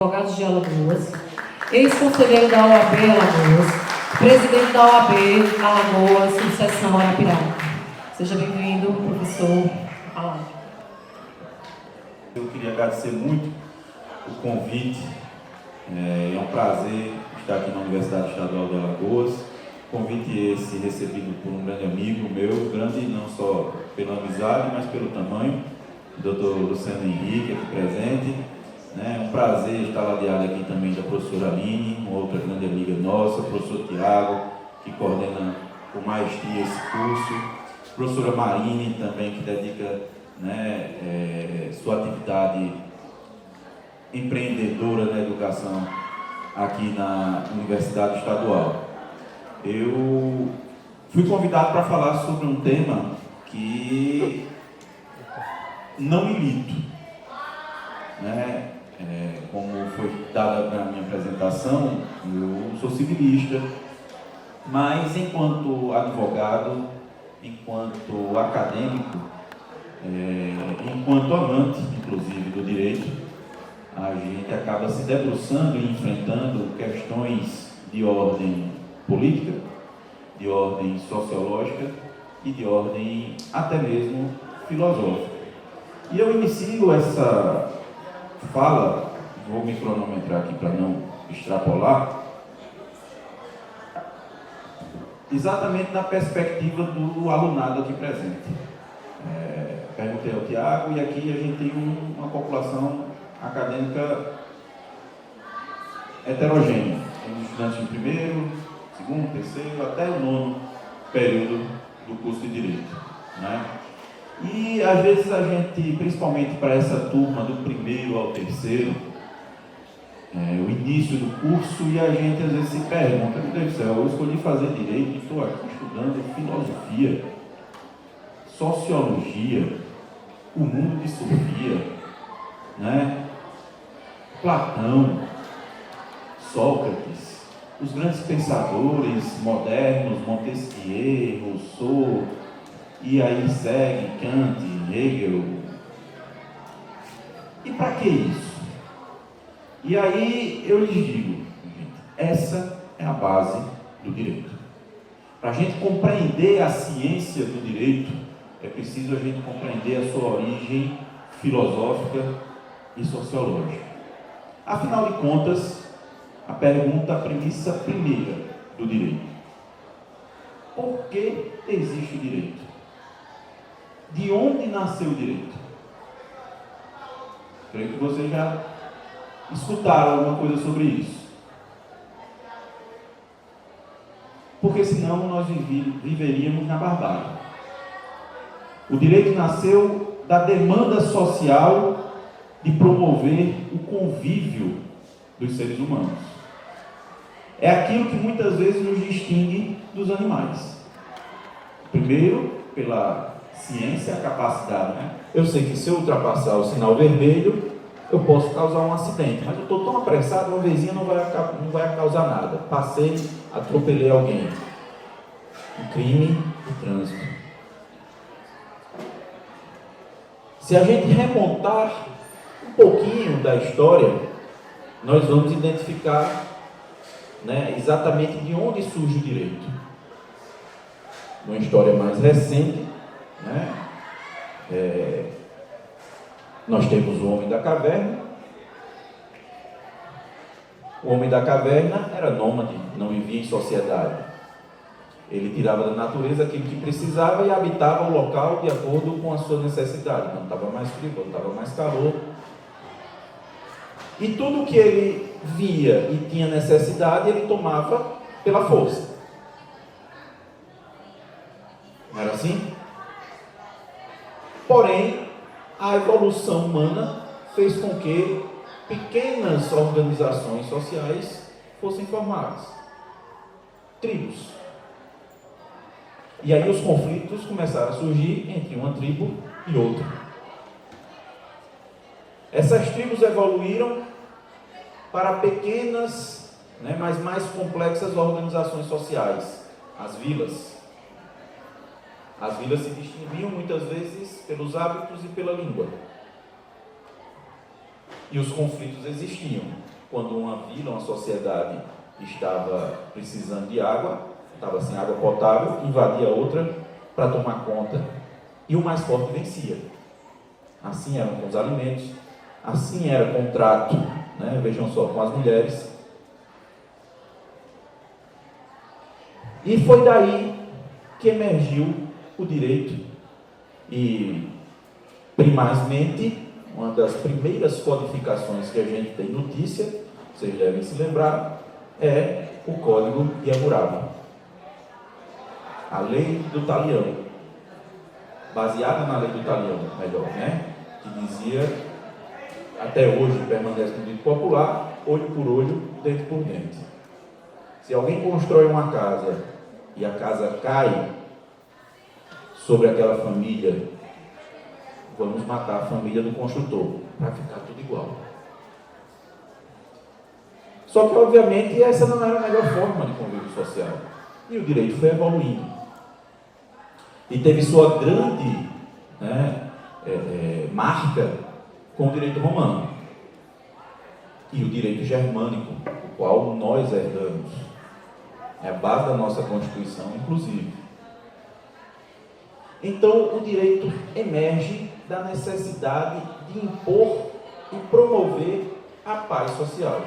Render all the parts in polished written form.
Advogados de Alagoas, ex-conselheiro da OAB Alagoas, presidente da OAB Alagoas, subseção Arapiraca. Seja bem-vindo, professor Alain. Eu queria agradecer muito o convite. É um prazer estar aqui na Universidade Estadual de Alagoas. Convite esse recebido por um grande amigo meu, grande não só pela amizade, mas pelo tamanho, o Dr. Luciano Henrique, aqui presente. É um prazer estar ladeado aqui também da professora Aline, uma outra grande amiga nossa, o professor Tiago, que coordena com maestria esse curso, a professora Marine também, que dedica sua atividade empreendedora na educação aqui na Universidade Estadual. Eu fui convidado para falar sobre um tema que não milito, né? Como foi dada na minha apresentação, eu sou civilista, mas enquanto advogado, enquanto acadêmico, enquanto amante, inclusive, do direito, a gente acaba se debruçando e enfrentando questões de ordem política, de ordem sociológica e de ordem até mesmo filosófica. E eu inicio essa fala, vou me cronometrar aqui para não extrapolar, exatamente na perspectiva do alunado aqui presente. Perguntei ao Tiago, e aqui a gente tem uma população acadêmica heterogênea. Tem estudantes de primeiro, segundo, terceiro, até o nono período do curso de Direito, né? E às vezes a gente, principalmente para essa turma do primeiro ao terceiro, o início do curso, e a gente às vezes se pergunta: meu Deus do céu, eu escolhi fazer Direito e estou aqui estudando filosofia, sociologia, o mundo de Sofia, né? Platão, Sócrates, os grandes pensadores modernos, Montesquieu, Rousseau, e aí segue Kant, Hegel. E para que isso? E aí eu lhes digo, essa é a base do direito. Para a gente compreender a ciência do direito, é preciso a gente compreender a sua origem filosófica e sociológica. Afinal de contas, a premissa primeira do direito: por que existe o direito? De onde nasceu o direito? Creio que vocês já escutaram alguma coisa sobre isso. Porque senão nós viveríamos na barbárie. O direito nasceu da demanda social de promover o convívio dos seres humanos. É aquilo que muitas vezes nos distingue dos animais. Primeiro, pela ciência, a capacidade, né? Eu sei que se eu ultrapassar o sinal vermelho, eu posso causar um acidente, mas eu estou tão apressado, uma vezinha não vai causar nada. Passei, atropelei alguém. Um crime de trânsito. Se a gente remontar um pouquinho da história, nós vamos identificar, exatamente de onde surge o direito. Uma história mais recente, nós temos o homem da caverna. O homem da caverna era nômade, não vivia em sociedade. Ele tirava da natureza aquilo que precisava e habitava o local de acordo com a sua necessidade. Quando estava mais frio, quando estava mais calor. E tudo que ele via e tinha necessidade, ele tomava pela força. Não era assim? Porém, a evolução humana fez com que pequenas organizações sociais fossem formadas. Tribos. E aí os conflitos começaram a surgir entre uma tribo e outra. Essas tribos evoluíram para pequenas, mas mais complexas organizações sociais, as vilas. As vilas se distinguiam muitas vezes pelos hábitos e pela língua. E os conflitos existiam. quando uma vila, uma sociedade estava precisando de água, estava sem água potável, invadia outra para tomar conta e o mais forte vencia. Assim era com os alimentos, assim era com o trato, né? Vejam só, com as mulheres. E foi daí que emergiu o direito e, primazmente, uma das primeiras codificações que a gente tem notícia, vocês devem se lembrar, é o Código de Hammurabi, a lei do talião, baseada na lei do talião, melhor, né? Que dizia, até hoje permanece no dito popular, olho por olho, dente por dente. Se alguém constrói uma casa e a casa cai sobre aquela família, vamos matar a família do construtor, para ficar tudo igual. Só que, obviamente, essa não era a melhor forma de convívio social. E o direito foi evoluindo. E teve sua grande marca com o direito romano. E o direito germânico, o qual nós herdamos. É a base da nossa Constituição, inclusive. Então, o direito emerge da necessidade de impor e promover a paz social.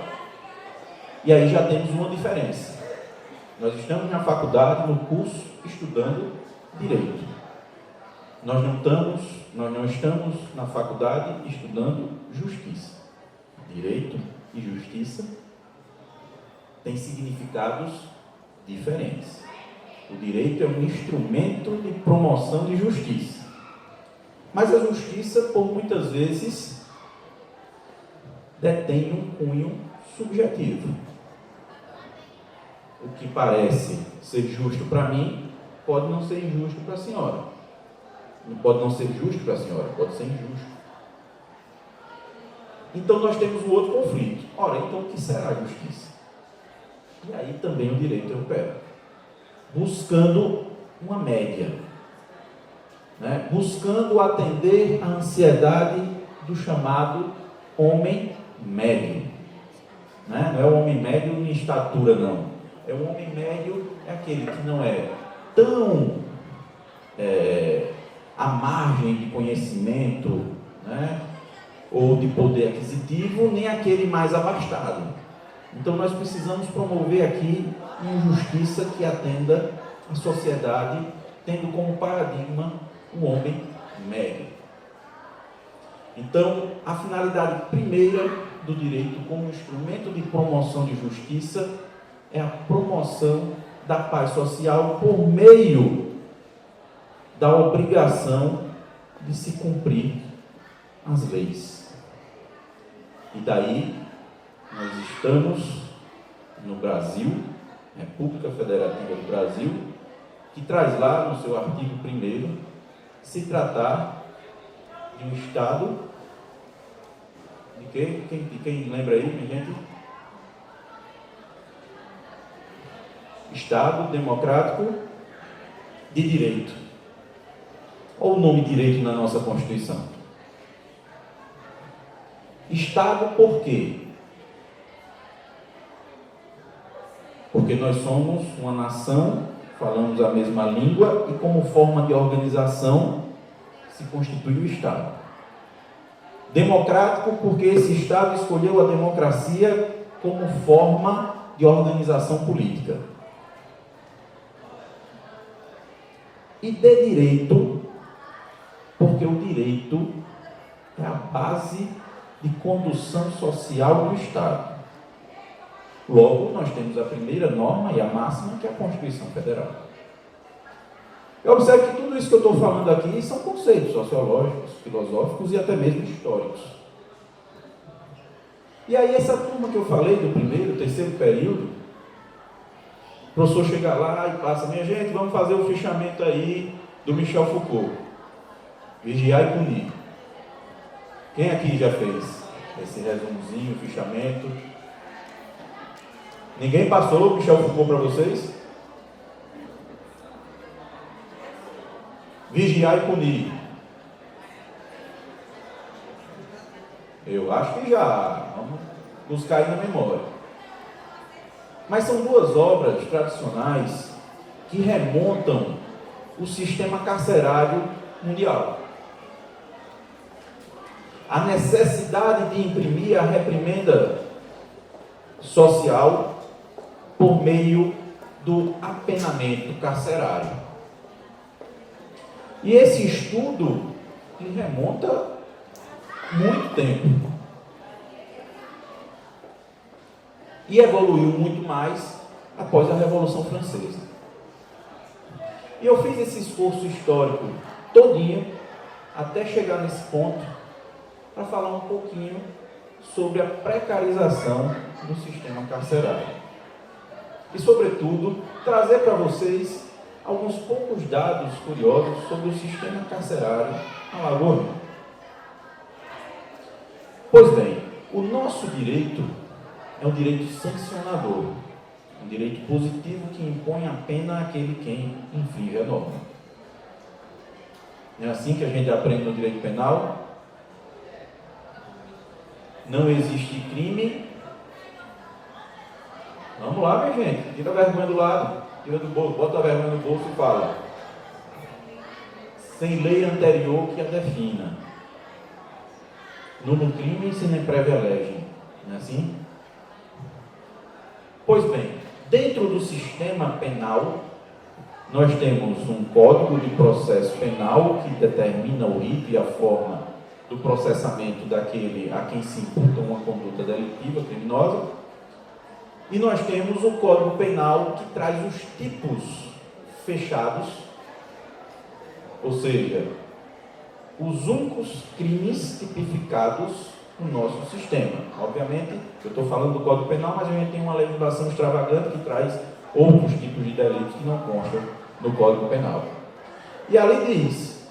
E aí já temos uma diferença. Nós estamos na faculdade, no curso, estudando direito. Nós não estamos na faculdade estudando justiça. Direito e justiça têm significados diferentes. O direito é um instrumento de promoção de justiça. Mas a justiça, por muitas vezes, detém um cunho subjetivo. O que parece ser justo para mim, pode não ser injusto para a senhora. Não pode não ser justo para a senhora, pode ser injusto. Então nós temos um outro conflito. Ora, então o que será a justiça? E aí também o direito opera, buscando uma média, né? Buscando atender à ansiedade do chamado homem médio, né? Não é o homem médio em estatura, não. É o homem médio, é aquele que não é tão à margem de conhecimento, né? Ou de poder aquisitivo, nem aquele mais abastado. Então nós precisamos promover aqui uma justiça que atenda a sociedade, tendo como paradigma o homem médio. Então, a finalidade primeira do direito como instrumento de promoção de justiça é a promoção da paz social por meio da obrigação de se cumprir as leis. E daí nós estamos no Brasil, República Federativa do Brasil, que traz lá no seu artigo 1º, se tratar de um Estado, de quem lembra aí, minha gente? Estado democrático de direito. Olha o nome direito na nossa Constituição. Estado por quê? Porque nós somos uma nação, falamos a mesma língua e como forma de organização se constitui o Estado. Democrático porque esse Estado escolheu a democracia como forma de organização política. E de direito, porque o direito é a base de condução social do Estado. Logo, nós temos a primeira norma e a máxima, que é a Constituição Federal. Eu observo que tudo isso que eu estou falando aqui são conceitos sociológicos, filosóficos e até mesmo históricos. E aí, essa turma que eu falei do primeiro, terceiro período, o professor chega lá e passa: minha gente, vamos fazer o fichamento aí do Michel Foucault. Vigiar e punir. Quem aqui já fez esse resumozinho, fichamento? Ninguém passou o Michel Foucault para vocês? Vigiar e punir. Eu acho que já. nos cai na memória. Mas são duas obras tradicionais que remontam o sistema carcerário mundial. A necessidade de imprimir a reprimenda social por meio do apenamento carcerário. E esse estudo remonta muito tempo. E evoluiu muito mais após a Revolução Francesa. E eu fiz esse esforço histórico todinho até chegar nesse ponto para falar um pouquinho sobre a precarização do sistema carcerário. E, sobretudo, trazer para vocês alguns poucos dados curiosos sobre o sistema carcerário alagoano. Pois bem, o nosso direito é um direito sancionador, um direito positivo que impõe a pena àquele quem infringe a norma. É assim que a gente aprende no direito penal. Não existe crime. Vamos lá, minha gente. Tira a vergonha do lado, tira do bolso, bota a vergonha no bolso e fala. Sem lei anterior que a defina. No crime se nem prévia lege. Não é assim? Pois bem, dentro do sistema penal, nós temos um Código de Processo Penal que determina o rito e a forma do processamento daquele a quem se imputa uma conduta delitiva, criminosa. E nós temos o Código Penal que traz os tipos fechados, ou seja, os únicos crimes tipificados no nosso sistema. Obviamente, eu estou falando do Código Penal, mas a gente tem uma legislação extravagante que traz outros tipos de delitos que não constam no Código Penal. E ali diz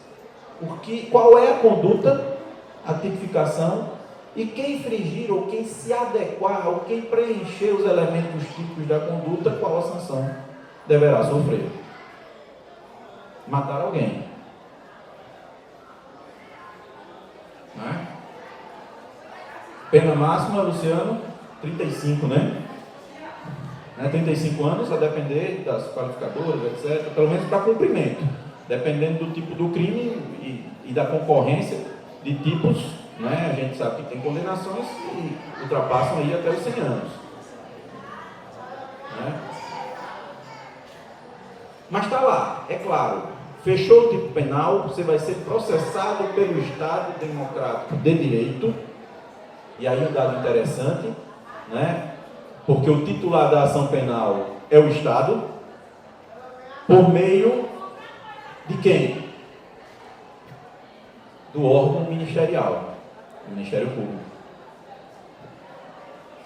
qual é a conduta, a tipificação, e quem infringir ou quem se adequar ou quem preencher os elementos típicos da conduta, qual a sanção deverá sofrer. Matar alguém. Não é? Pena máxima, Luciano, 35, né? 35 anos, a depender das qualificadoras, etc. Pelo menos para cumprimento. Dependendo do tipo do crime e da concorrência de tipos, né? A gente sabe que tem condenações que ultrapassam aí até os 100 anos. Né? Mas está lá, é claro. Fechou o tipo penal, você vai ser processado pelo Estado Democrático de Direito. E aí um dado interessante, né? Porque o titular da ação penal é o Estado, por meio de quem? Do órgão ministerial, do Ministério Público.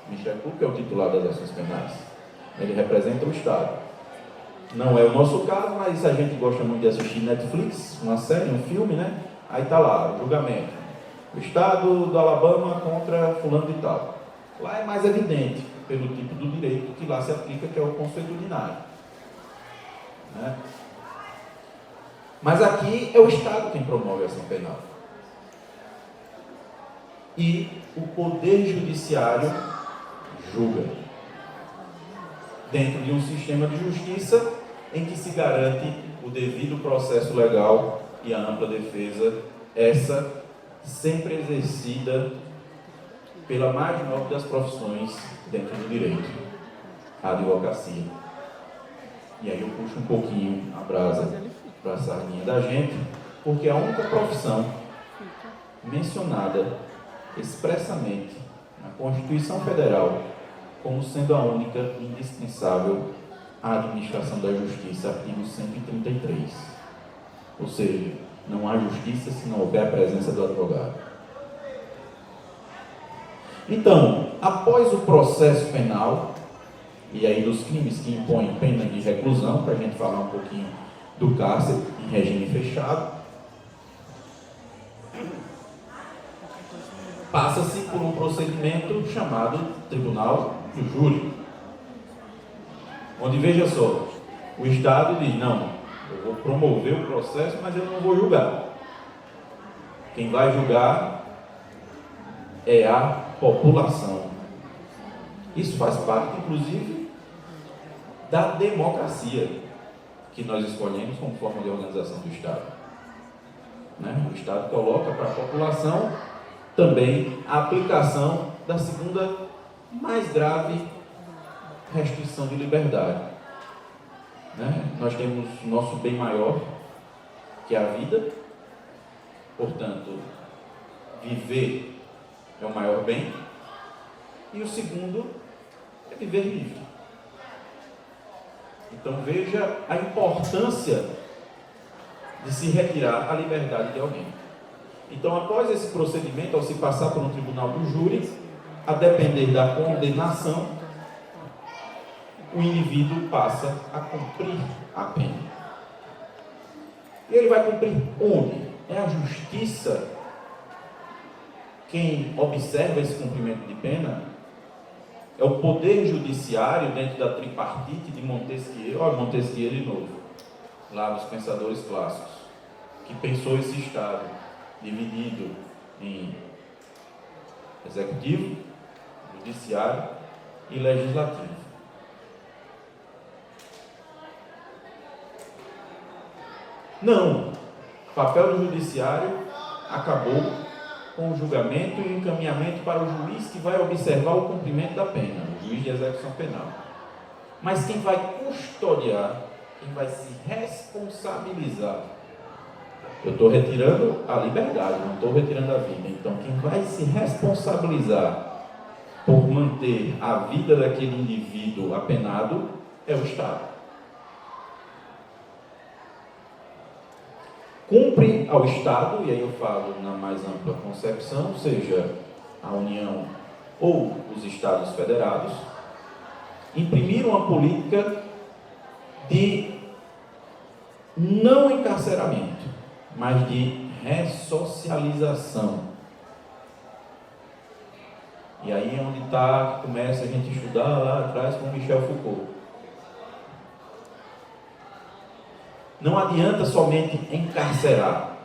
O Ministério Público é o titular das ações penais. Ele representa o Estado. Não é o nosso caso, mas a gente gosta muito de assistir Netflix, uma série, um filme, né? Aí está lá, o julgamento. O Estado do Alabama contra fulano de tal. Lá é mais evidente, pelo tipo do direito que lá se aplica, que é o consuetudinário. Né? Mas aqui é o Estado quem promove a ação penal. E o Poder Judiciário julga. Dentro de um sistema de justiça em que se garante o devido processo legal e a ampla defesa, essa sempre exercida pela mais nobre das profissões dentro do direito, a advocacia. E aí eu puxo um pouquinho a brasa para a sardinha da gente, porque é a única profissão mencionada expressamente na Constituição Federal como sendo a única indispensável à administração da justiça, artigo 133. Ou seja, não há justiça se não houver a presença do advogado. Então, após o processo penal, e aí dos crimes que impõem pena de reclusão, para a gente falar um pouquinho do cárcere em regime fechado, passa-se por um procedimento chamado Tribunal do Júri, onde, veja só, o Estado diz, não, eu vou promover o processo, mas eu não vou julgar. Quem vai julgar é a população. Isso faz parte, inclusive, da democracia que nós escolhemos como forma de organização do Estado. O Estado coloca para a população também a aplicação da segunda mais grave restrição de liberdade. Nós temos o nosso bem maior, que é a vida, portanto, viver é o maior bem, e o segundo é viver livre. Então veja a importância de se retirar a liberdade de alguém. Então, após esse procedimento, ao se passar por um tribunal do júri, a depender da condenação, o indivíduo passa a cumprir a pena. E ele vai cumprir onde? É a justiça quem observa esse cumprimento de pena? É o poder judiciário dentro da tripartite de Montesquieu? Olha, Montesquieu de novo, lá dos pensadores clássicos, que pensou esse Estado dividido em executivo, judiciário e legislativo. Não, o papel do judiciário acabou com o julgamento e o encaminhamento para o juiz que vai observar o cumprimento da pena, o juiz de execução penal. Mas quem vai custodiar, quem vai se responsabilizar, eu estou retirando a liberdade, não estou retirando a vida. Então, quem vai se responsabilizar por manter a vida daquele indivíduo apenado é o Estado. Cumpre ao Estado, e aí eu falo na mais ampla concepção, seja a União ou os Estados federados, imprimir uma política de não encarceramento, mas de ressocialização. E aí é onde começa a gente estudar lá atrás com Michel Foucault. Não adianta somente encarcerar.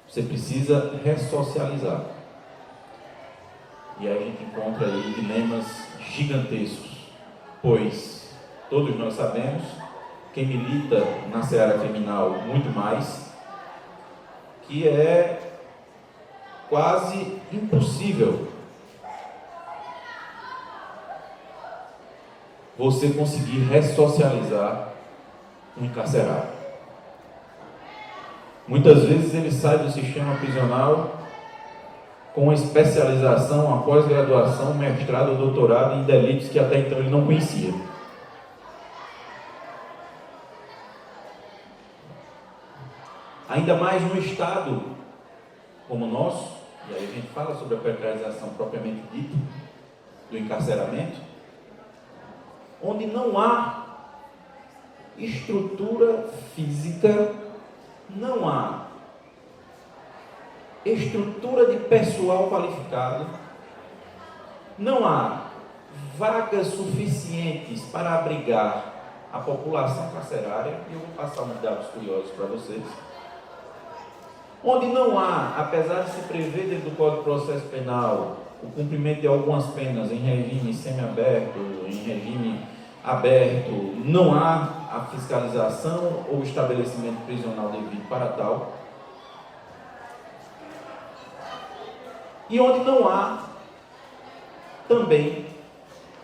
Você precisa ressocializar. E aí a gente encontra aí dilemas gigantescos, pois todos nós sabemos, quem milita na seara criminal muito mais, que é quase impossível você conseguir ressocializar um encarcerado. Muitas vezes ele sai do sistema prisional com uma especialização, uma pós-graduação, mestrado ou doutorado em delitos que até então ele não conhecia. Ainda mais num estado como o nosso, e aí a gente fala sobre a precarização propriamente dita, do encarceramento, onde não há estrutura física, não há estrutura de pessoal qualificado, não há vagas suficientes para abrigar a população carcerária, e eu vou passar uns dados curiosos para vocês, onde não há, apesar de se prever dentro do Código de Processo Penal o cumprimento de algumas penas em regime semiaberto, em regime aberto, não há a fiscalização ou estabelecimento prisional devido para tal. E onde não há, também,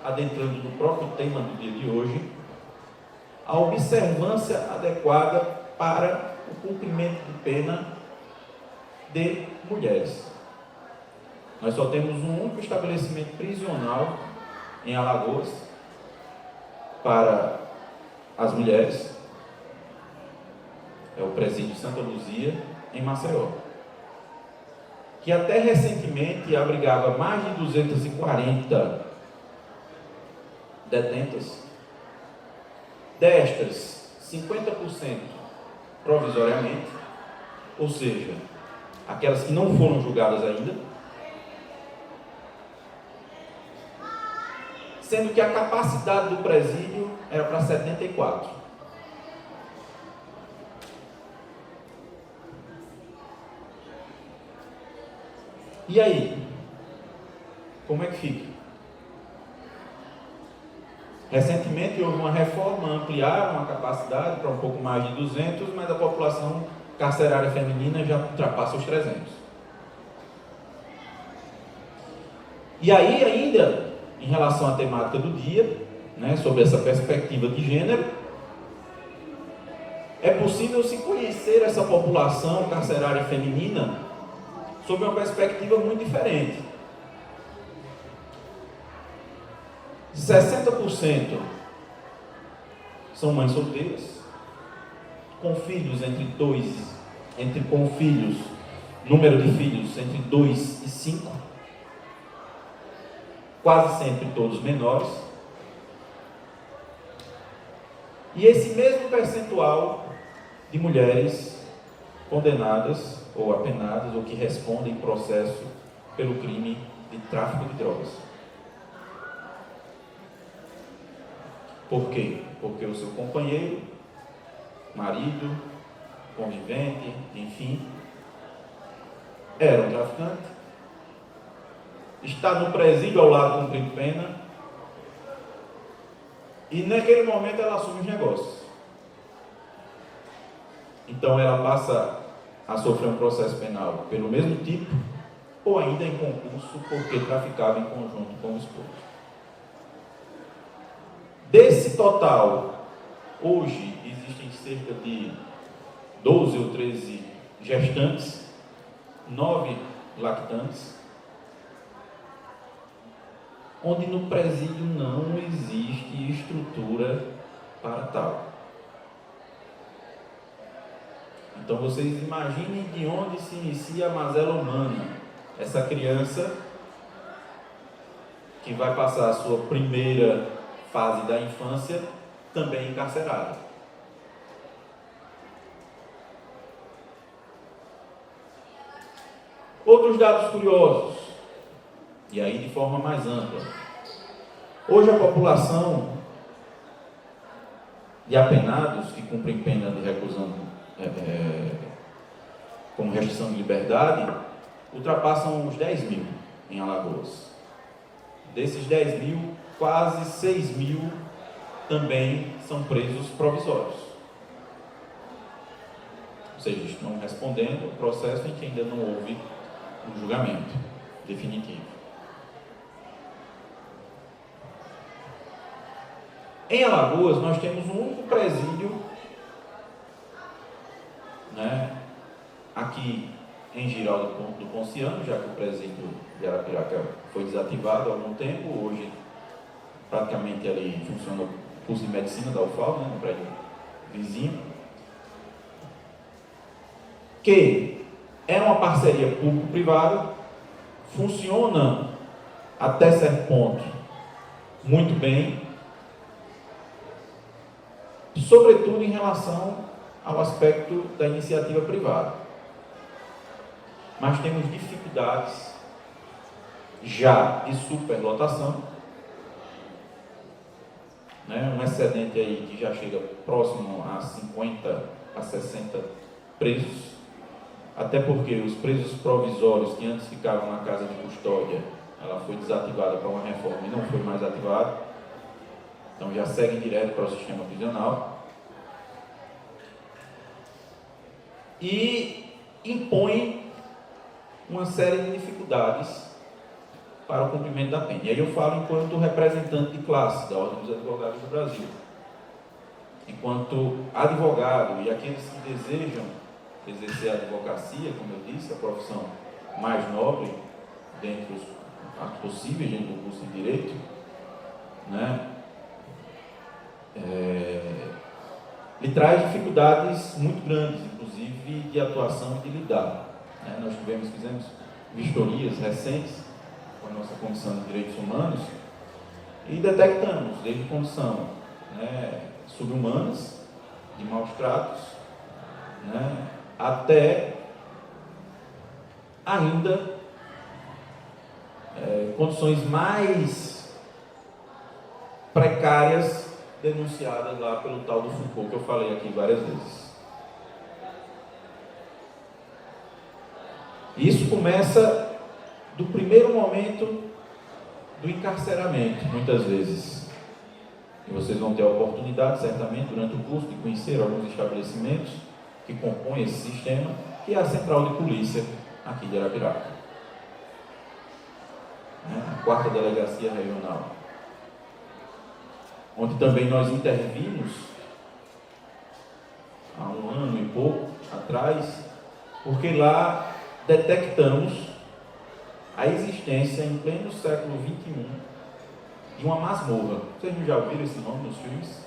adentrando no próprio tema do dia de hoje, a observância adequada para o cumprimento de pena de mulheres. Nós só temos um único estabelecimento prisional em Alagoas para as mulheres, é o presídio Santa Luzia, em Maceió, que até recentemente abrigava mais de 240 detentas, destas 50% provisoriamente, ou seja, aquelas que não foram julgadas ainda, sendo que a capacidade do presídio era para 74. E aí? Como é que fica? Recentemente houve uma reforma, ampliaram a capacidade para um pouco mais de 200, mas a população carcerária feminina já ultrapassa os 300. E aí ainda, em relação à temática do dia, né, sobre essa perspectiva de gênero, é possível se conhecer essa população carcerária feminina sob uma perspectiva muito diferente. 60% são mães solteiras, com filhos número de filhos entre 2 e 5, quase sempre todos menores. E esse mesmo percentual de mulheres condenadas ou apenadas ou que respondem processo pelo crime de tráfico de drogas. Por quê? Porque o seu companheiro, marido, convivente, enfim, era um traficante, está no presídio ao lado cumprindo pena, e naquele momento ela assume os negócios. Então ela passa a sofrer um processo penal pelo mesmo tipo, ou ainda em concurso, porque traficava em conjunto com o esposo. Desse total, hoje existem cerca de 12 ou 13 gestantes, 9 lactantes, onde no presídio não existe estrutura para tal. Então vocês imaginem de onde se inicia a mazela humana. Essa criança que vai passar a sua primeira fase da infância também encarcerada. Outros dados curiosos, e aí de forma mais ampla. Hoje a população de apenados que cumprem pena de reclusão como restrição de liberdade ultrapassam os 10 mil em Alagoas. Desses 10 mil, quase 6 mil também são presos provisórios. Ou seja, estão respondendo o processo em que ainda não houve um julgamento definitivo. Em Alagoas, nós temos um único presídio, né, aqui em Girau do Ponciano, já que o presídio de Arapiraca foi desativado há algum tempo. Hoje, praticamente ali funciona o curso de medicina da UFAL, né, no prédio vizinho, que é uma parceria público-privada, funciona até certo ponto muito bem, sobretudo em relação ao aspecto da iniciativa privada. Mas temos dificuldades já de superlotação, né? Um excedente aí que já chega próximo a 50 a 60 presos, até porque os presos provisórios que antes ficavam na casa de custódia, ela foi desativada para uma reforma e não foi mais ativada, então já seguem direto para o sistema prisional, e impõe uma série de dificuldades para o cumprimento da pena. E aí eu falo enquanto representante de classe da Ordem dos Advogados do Brasil, enquanto advogado e aqueles que desejam exercer a advocacia, como eu disse, a profissão mais nobre dentre os possíveis dentro do curso de Direito, né? Lhe traz dificuldades muito grandes, inclusive de atuação e de lidar. Né? Nós fizemos vistorias recentes com a nossa Comissão de Direitos Humanos e detectamos desde condição, né, subhumanas, de maus tratos, né, até ainda condições mais precárias denunciadas lá pelo tal do Foucault, que eu falei aqui várias vezes. Isso começa do primeiro momento do encarceramento, muitas vezes. E vocês vão ter a oportunidade, certamente, durante o curso, de conhecer alguns estabelecimentos que compõem esse sistema, que é a Central de Polícia aqui de Arapiraca, a 4ª Delegacia Regional, onde também nós intervimos há um ano e pouco atrás, porque lá detectamos a existência em pleno século XXI de uma masmorra. Vocês já ouviram esse nome nos filmes?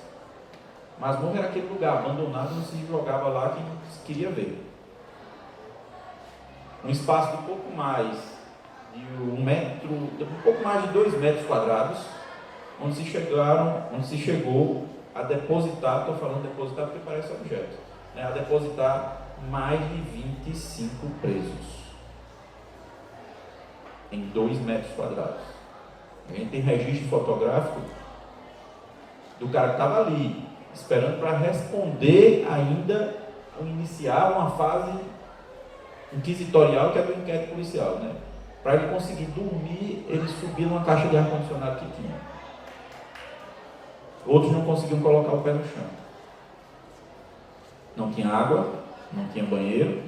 Masmorra era aquele lugar abandonado onde se jogava lá quem se queria ver. Um espaço de pouco mais de um pouco mais de 2 metros quadrados, onde se chegou a depositar, estou falando depositar porque parece objeto, a depositar mais de 25 presos em 2 metros quadrados. A gente tem registro fotográfico do cara que estava ali, esperando para responder ainda, ou iniciar uma fase inquisitorial, que é do inquérito policial, Para ele conseguir dormir, ele subia numa caixa de ar-condicionado que tinha. Outros não conseguiam colocar o pé no chão. Não tinha água, não tinha banheiro.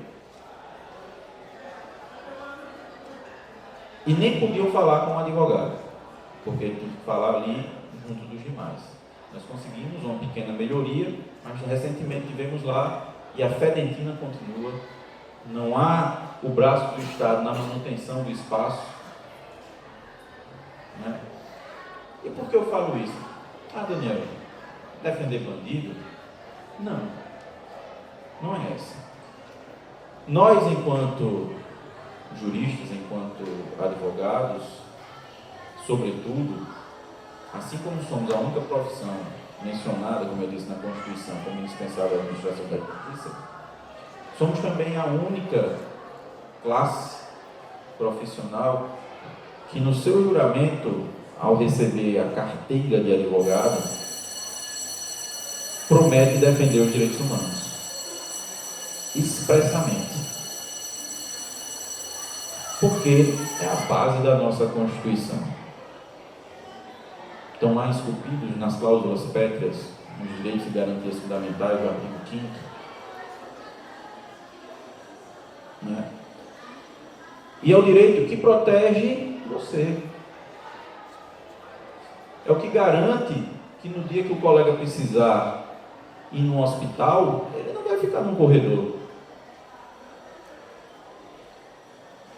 E nem podiam falar com o advogado, porque ele tinha que falar ali junto dos demais. Nós conseguimos uma pequena melhoria, mas recentemente tivemos lá e a fedentina continua. Não há o braço do Estado na manutenção do espaço. E por que eu falo isso? Daniel, defender bandido? Não, não é essa. Nós, enquanto juristas, enquanto advogados, sobretudo, assim como somos a única profissão mencionada, como eu disse, na Constituição, como indispensável à administração da justiça, somos também a única classe profissional que no seu juramento, ao receber a carteira de advogado, promete defender os direitos humanos, expressamente, porque é a base da nossa Constituição. Estão lá esculpidos nas cláusulas pétreas, nos direitos e garantias fundamentais do artigo 5º, E é o direito que protege você. É o que garante que no dia que o colega precisar ir no hospital, ele não vai ficar num corredor.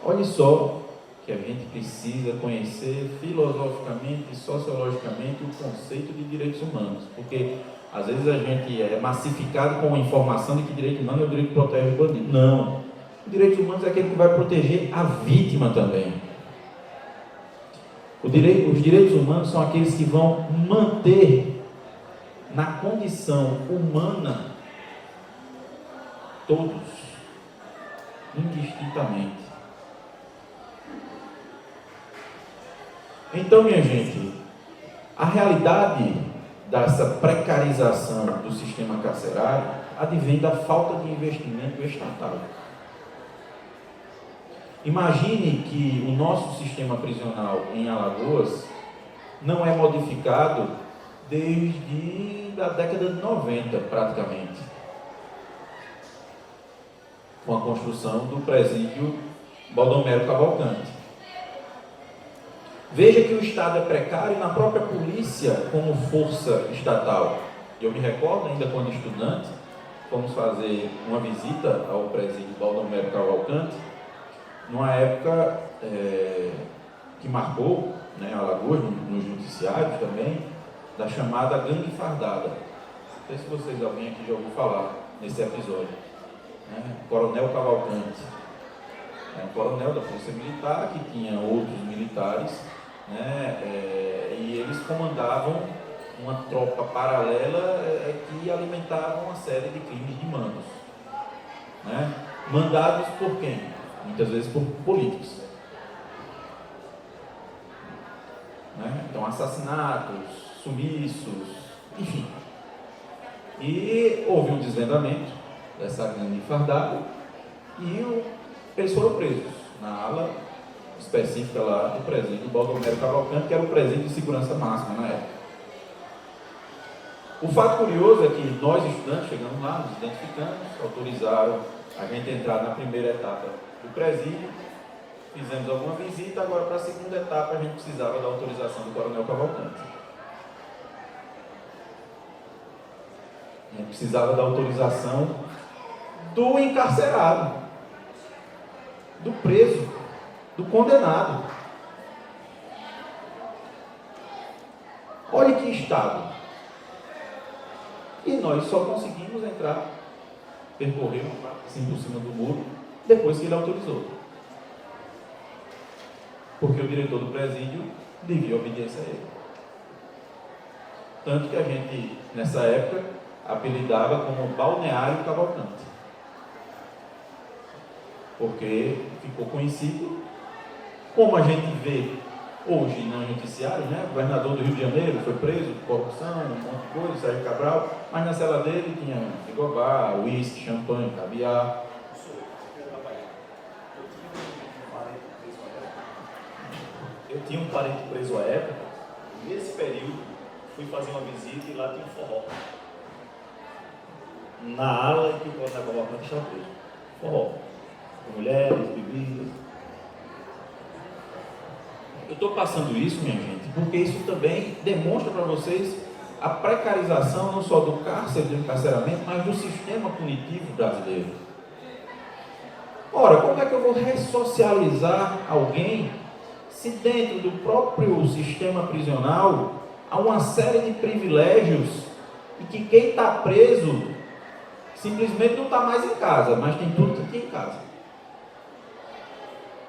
Olhe só que a gente precisa conhecer filosoficamente e sociologicamente o conceito de direitos humanos, porque às vezes a gente é massificado com a informação de que direito humano é o direito que protege o bandido. Não. Os direitos humanos é aquele que vai proteger a vítima também. Os direitos humanos são aqueles que vão manter na condição humana todos, indistintamente. Então, minha gente, a realidade dessa precarização do sistema carcerário advém da falta de investimento estatal. Imagine que o nosso sistema prisional em Alagoas não é modificado desde a década de 90, praticamente, com a construção do presídio Baldomero Cavalcante. Veja que o Estado é precário na própria polícia como força estatal. Eu me recordo, ainda quando estudante, fomos fazer uma visita ao presídio Baldomero Cavalcante, numa época que marcou, Alagoas, nos noticiários também, da chamada gangue fardada. Não sei se vocês, alguém aqui já ouviu falar nesse episódio. Coronel Cavalcante. Um coronel da Polícia Militar que tinha outros militares, e eles comandavam uma tropa paralela que alimentava uma série de crimes de mandos. Mandados por quem? Muitas vezes por políticos. Então, assassinatos, sumiços, enfim. E houve um desvendamento dessa gangue fardada e eles foram presos na ala específica lá do presídio Baldomero Cavalcante, que era o presídio de segurança máxima na época. O fato curioso é que nós, estudantes, chegamos lá, nos identificamos, autorizaram a gente entrar na primeira etapa do presídio, fizemos alguma visita, agora para a segunda etapa a gente precisava da autorização do Coronel Cavalcante. A gente precisava da autorização do encarcerado, do preso, do condenado. Olha que estado. E nós só conseguimos entrar, percorrer assim por cima do muro, depois que ele autorizou. Porque o diretor do presídio devia obediência a ele. Tanto que a gente, nessa época, apelidava como Balneário Cavalcante. Porque ficou conhecido, como a gente vê hoje no noticiário, né? O governador do Rio de Janeiro foi preso por corrupção, um monte de coisa, Sérgio Cabral, mas na cela dele tinha frigobar, uísque, champanhe, caviar. Eu tinha um parente preso à época, e nesse período fui fazer uma visita e lá tinha um forró. Na ala em que o Coronel Cavalcante estava preso. Forró. Com mulheres, bebidas. Eu estou passando isso, minha gente, porque isso também demonstra para vocês a precarização não só do cárcere, do encarceramento, mas do sistema punitivo brasileiro. Ora, como é que eu vou ressocializar alguém se dentro do próprio sistema prisional há uma série de privilégios e que quem está preso simplesmente não está mais em casa, mas tem tudo que tem em casa.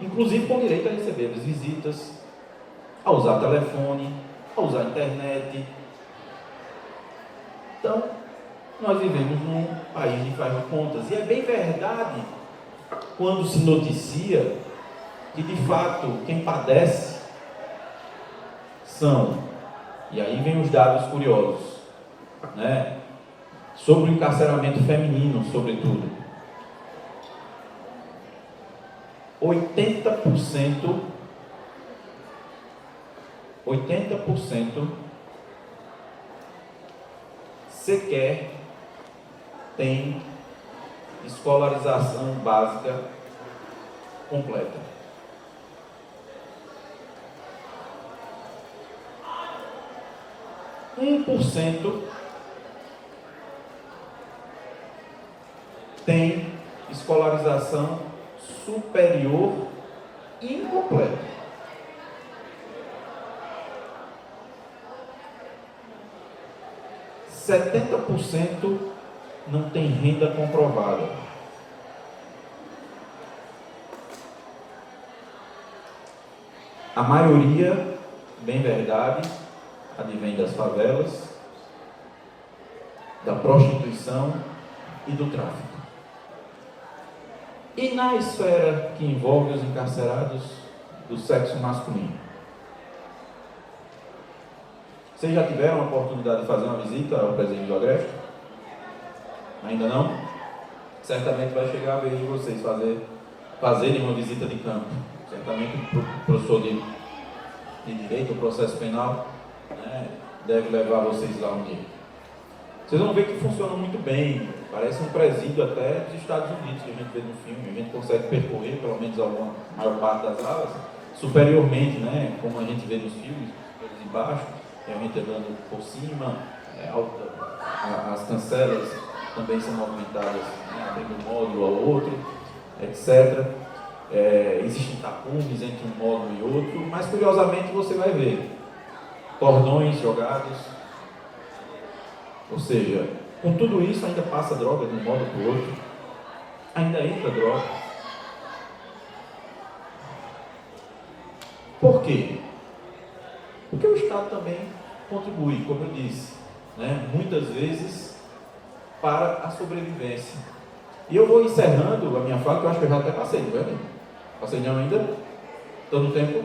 Inclusive com direito a receber as visitas, a usar telefone, a usar internet. Então, nós vivemos num país de faz de contas. E é bem verdade quando se noticia que, de fato, quem padece são, e aí vem os dados curiosos, né? Sobre o encarceramento feminino, sobretudo. 80% sequer tem escolarização básica completa. 1% tem escolarização superior incompleta. 70% não tem renda comprovada. A maioria, bem verdade, advém das favelas, da prostituição e do tráfico. E na esfera que envolve os encarcerados do sexo masculino? Vocês já tiveram a oportunidade de fazer uma visita ao presídio do Agreste? Ainda não? Certamente vai chegar a vez de vocês fazerem uma visita de campo. Certamente o professor de Direito, o processo penal, né, deve levar vocês lá um dia. Vocês vão ver que funciona muito bem. Parece um presídio até dos Estados Unidos, que a gente vê no filme. A gente consegue percorrer, pelo menos a maior parte das alas, superiormente, né, como a gente vê nos filmes, pelos embaixo. Realmente andando por cima, as cancelas também são movimentadas, né, abrindo um módulo ao outro, etc. Existem tapumes entre um módulo e outro, mas curiosamente você vai ver cordões jogados, ou seja, com tudo isso ainda passa droga de um modo para o outro, ainda entra droga. Por quê? Porque o Estado também contribui, como eu disse, né, muitas vezes para a sobrevivência. E eu vou encerrando a minha fala, que eu acho que eu já até passei, não é? Passei não ainda? Estou no tempo?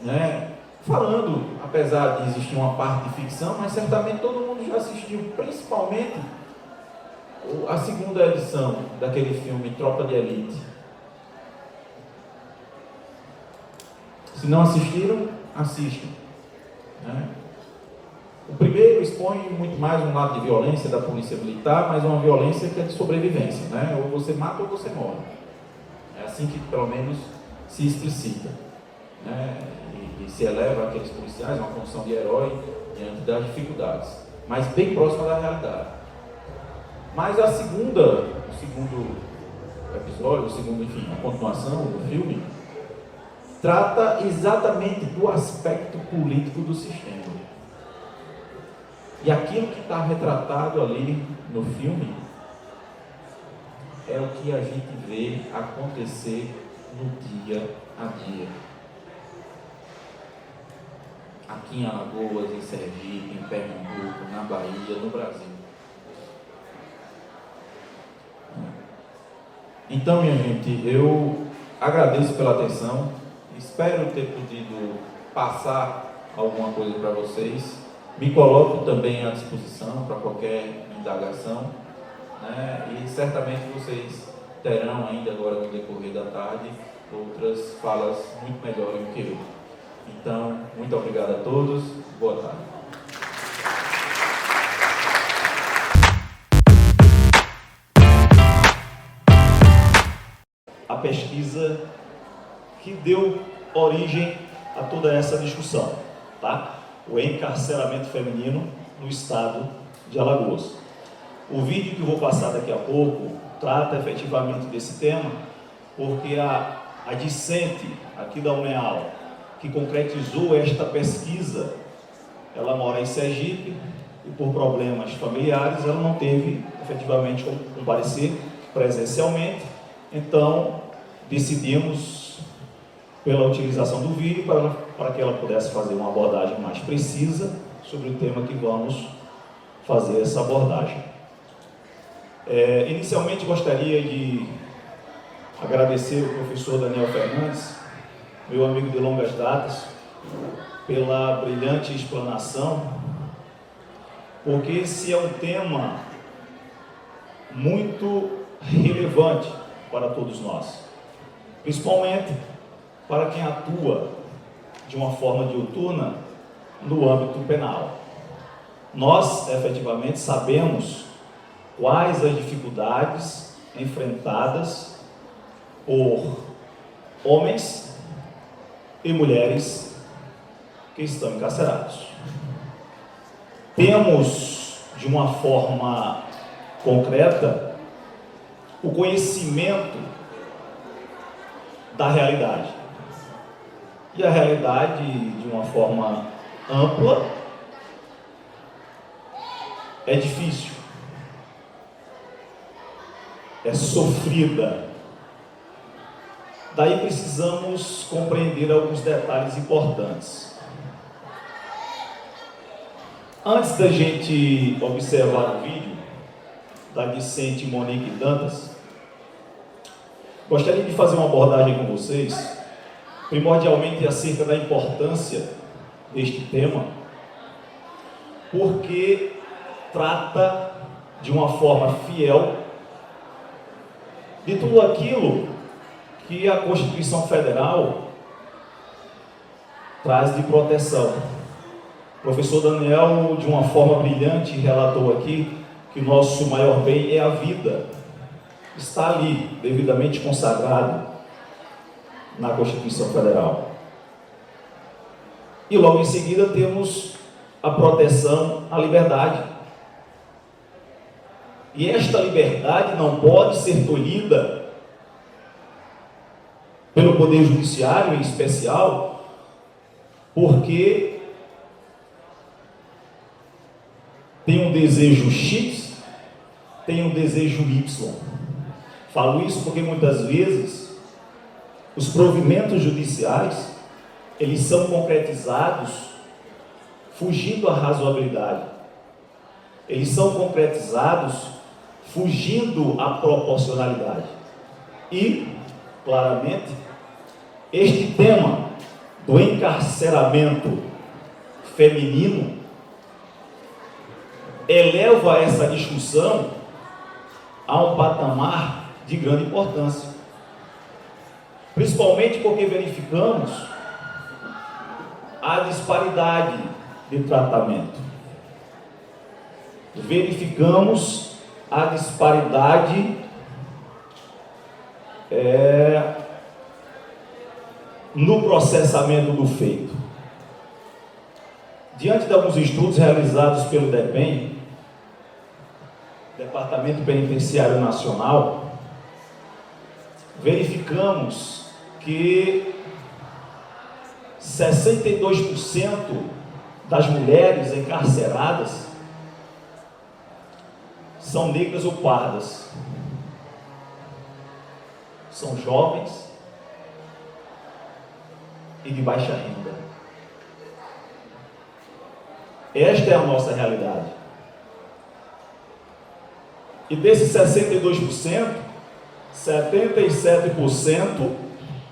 Né? Falando, apesar de existir uma parte de ficção, mas certamente todo mundo já assistiu, principalmente a segunda edição daquele filme Tropa de Elite. Se não assistiram, assistam. Né? O primeiro expõe muito mais um lado de violência da polícia militar, mas uma violência que é de sobrevivência, né? Ou você mata ou você morre. É assim que, pelo menos, se explicita, né? E se eleva aqueles policiais a uma condição de herói diante das dificuldades, mas bem próxima da realidade. Mas o segundo episódio, enfim, a continuação do filme, trata exatamente do aspecto político do sistema. E aquilo que está retratado ali no filme é o que a gente vê acontecer no dia a dia. Aqui em Alagoas, em Sergipe, em Pernambuco, na Bahia, no Brasil. Então, minha gente, eu agradeço pela atenção, espero ter podido passar alguma coisa para vocês, me coloco também à disposição para qualquer indagação, né? E certamente vocês terão ainda agora no decorrer da tarde outras falas muito melhores do que eu. Então, muito obrigado a todos, boa tarde. A pesquisa que deu origem a toda essa discussão, tá? O encarceramento feminino no estado de Alagoas. O vídeo que eu vou passar daqui a pouco trata efetivamente desse tema, porque a discente aqui da UNEAL, que concretizou esta pesquisa, ela mora em Sergipe e por problemas familiares ela não teve efetivamente como comparecer presencialmente, então decidimos pela utilização do vídeo para que ela pudesse fazer uma abordagem mais precisa sobre o tema que vamos fazer essa abordagem. Inicialmente gostaria de agradecer ao professor Daniel Fernandes, meu amigo de longas datas, pela brilhante explanação, porque esse é um tema muito relevante para todos nós, principalmente para quem atua de uma forma diuturna no âmbito penal. Nós, efetivamente, sabemos quais as dificuldades enfrentadas por homens e mulheres que estão encarcerados. Temos, de uma forma concreta, o conhecimento da realidade. E a realidade, de uma forma ampla, é difícil, é sofrida. Daí precisamos compreender alguns detalhes importantes. Antes da gente observar o vídeo da discente Monique Dantas, gostaria de fazer uma abordagem com vocês, primordialmente acerca da importância deste tema, porque trata de uma forma fiel de tudo aquilo que a Constituição Federal traz de proteção. O professor Daniel, de uma forma brilhante, relatou aqui que o nosso maior bem é a vida. Está ali, devidamente consagrado na Constituição Federal. E logo em seguida temos a proteção à liberdade. E esta liberdade não pode ser tolhida pelo Poder Judiciário, em especial, porque tem um desejo X, tem um desejo Y. Falo isso porque muitas vezes os provimentos judiciais, eles são concretizados fugindo à razoabilidade. Eles são concretizados fugindo à proporcionalidade. E, claramente, este tema do encarceramento feminino eleva essa discussão a um patamar de grande importância. Principalmente porque verificamos a disparidade de tratamento. verificamos a disparidade no processamento do feito. Diante de alguns estudos realizados pelo DEPEN, Departamento Penitenciário Nacional, verificamos que 62% das mulheres encarceradas são negras ou pardas, são jovens e de baixa renda. Esta é a nossa realidade. E desses 62%, 77%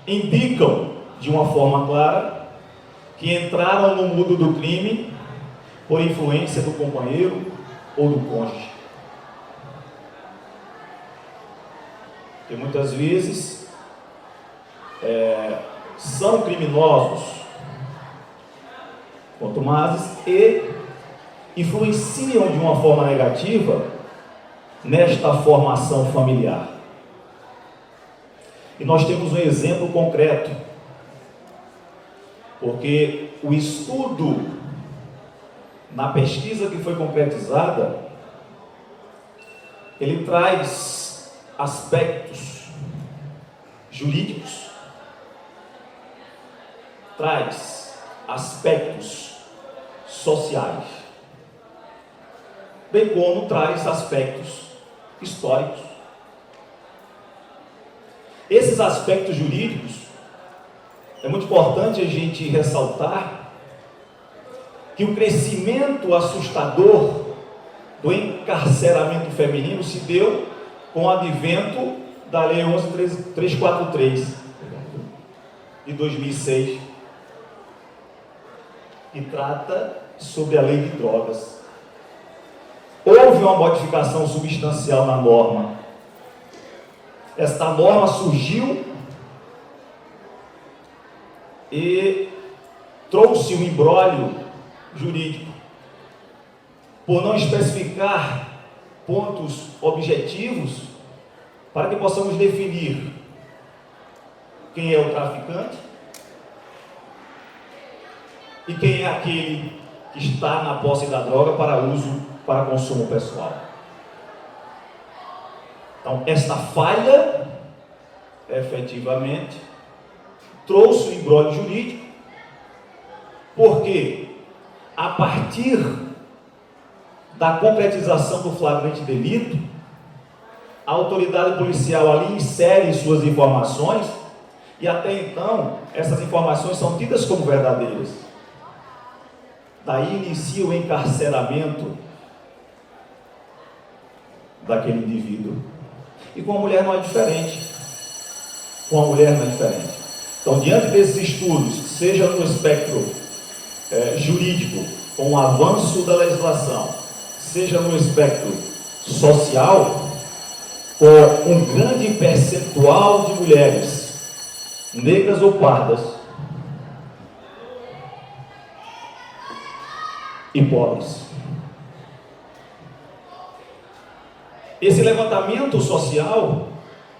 indicam de uma forma clara que entraram no mundo do crime por influência do companheiro ou do cônjuge. Que muitas vezes são criminosos contumazes e influenciam de uma forma negativa nesta formação familiar. E nós temos um exemplo concreto, porque o estudo, na pesquisa que foi concretizada, ele traz aspectos jurídicos, traz aspectos sociais, bem como traz aspectos históricos. Esses aspectos jurídicos, é muito importante a gente ressaltar que o crescimento assustador do encarceramento feminino se deu com o advento da Lei 11.343 de 2006, que trata sobre a lei de drogas. Houve uma modificação substancial na norma. Esta norma surgiu e trouxe um imbróglio jurídico por não especificar pontos objetivos para que possamos definir quem é o traficante e quem é aquele que está na posse da droga para consumo pessoal. Então, esta falha, efetivamente, trouxe o imbróglio jurídico, porque, a partir da concretização do flagrante delito, a autoridade policial ali insere suas informações, e até então, essas informações são tidas como verdadeiras. Daí inicia o encarceramento daquele indivíduo. E com a mulher não é diferente. Com a mulher não é diferente. Então, diante desses estudos, seja no espectro jurídico, com o avanço da legislação, seja no espectro social, com um grande percentual de mulheres, negras ou pardas, e pobres. Esse levantamento social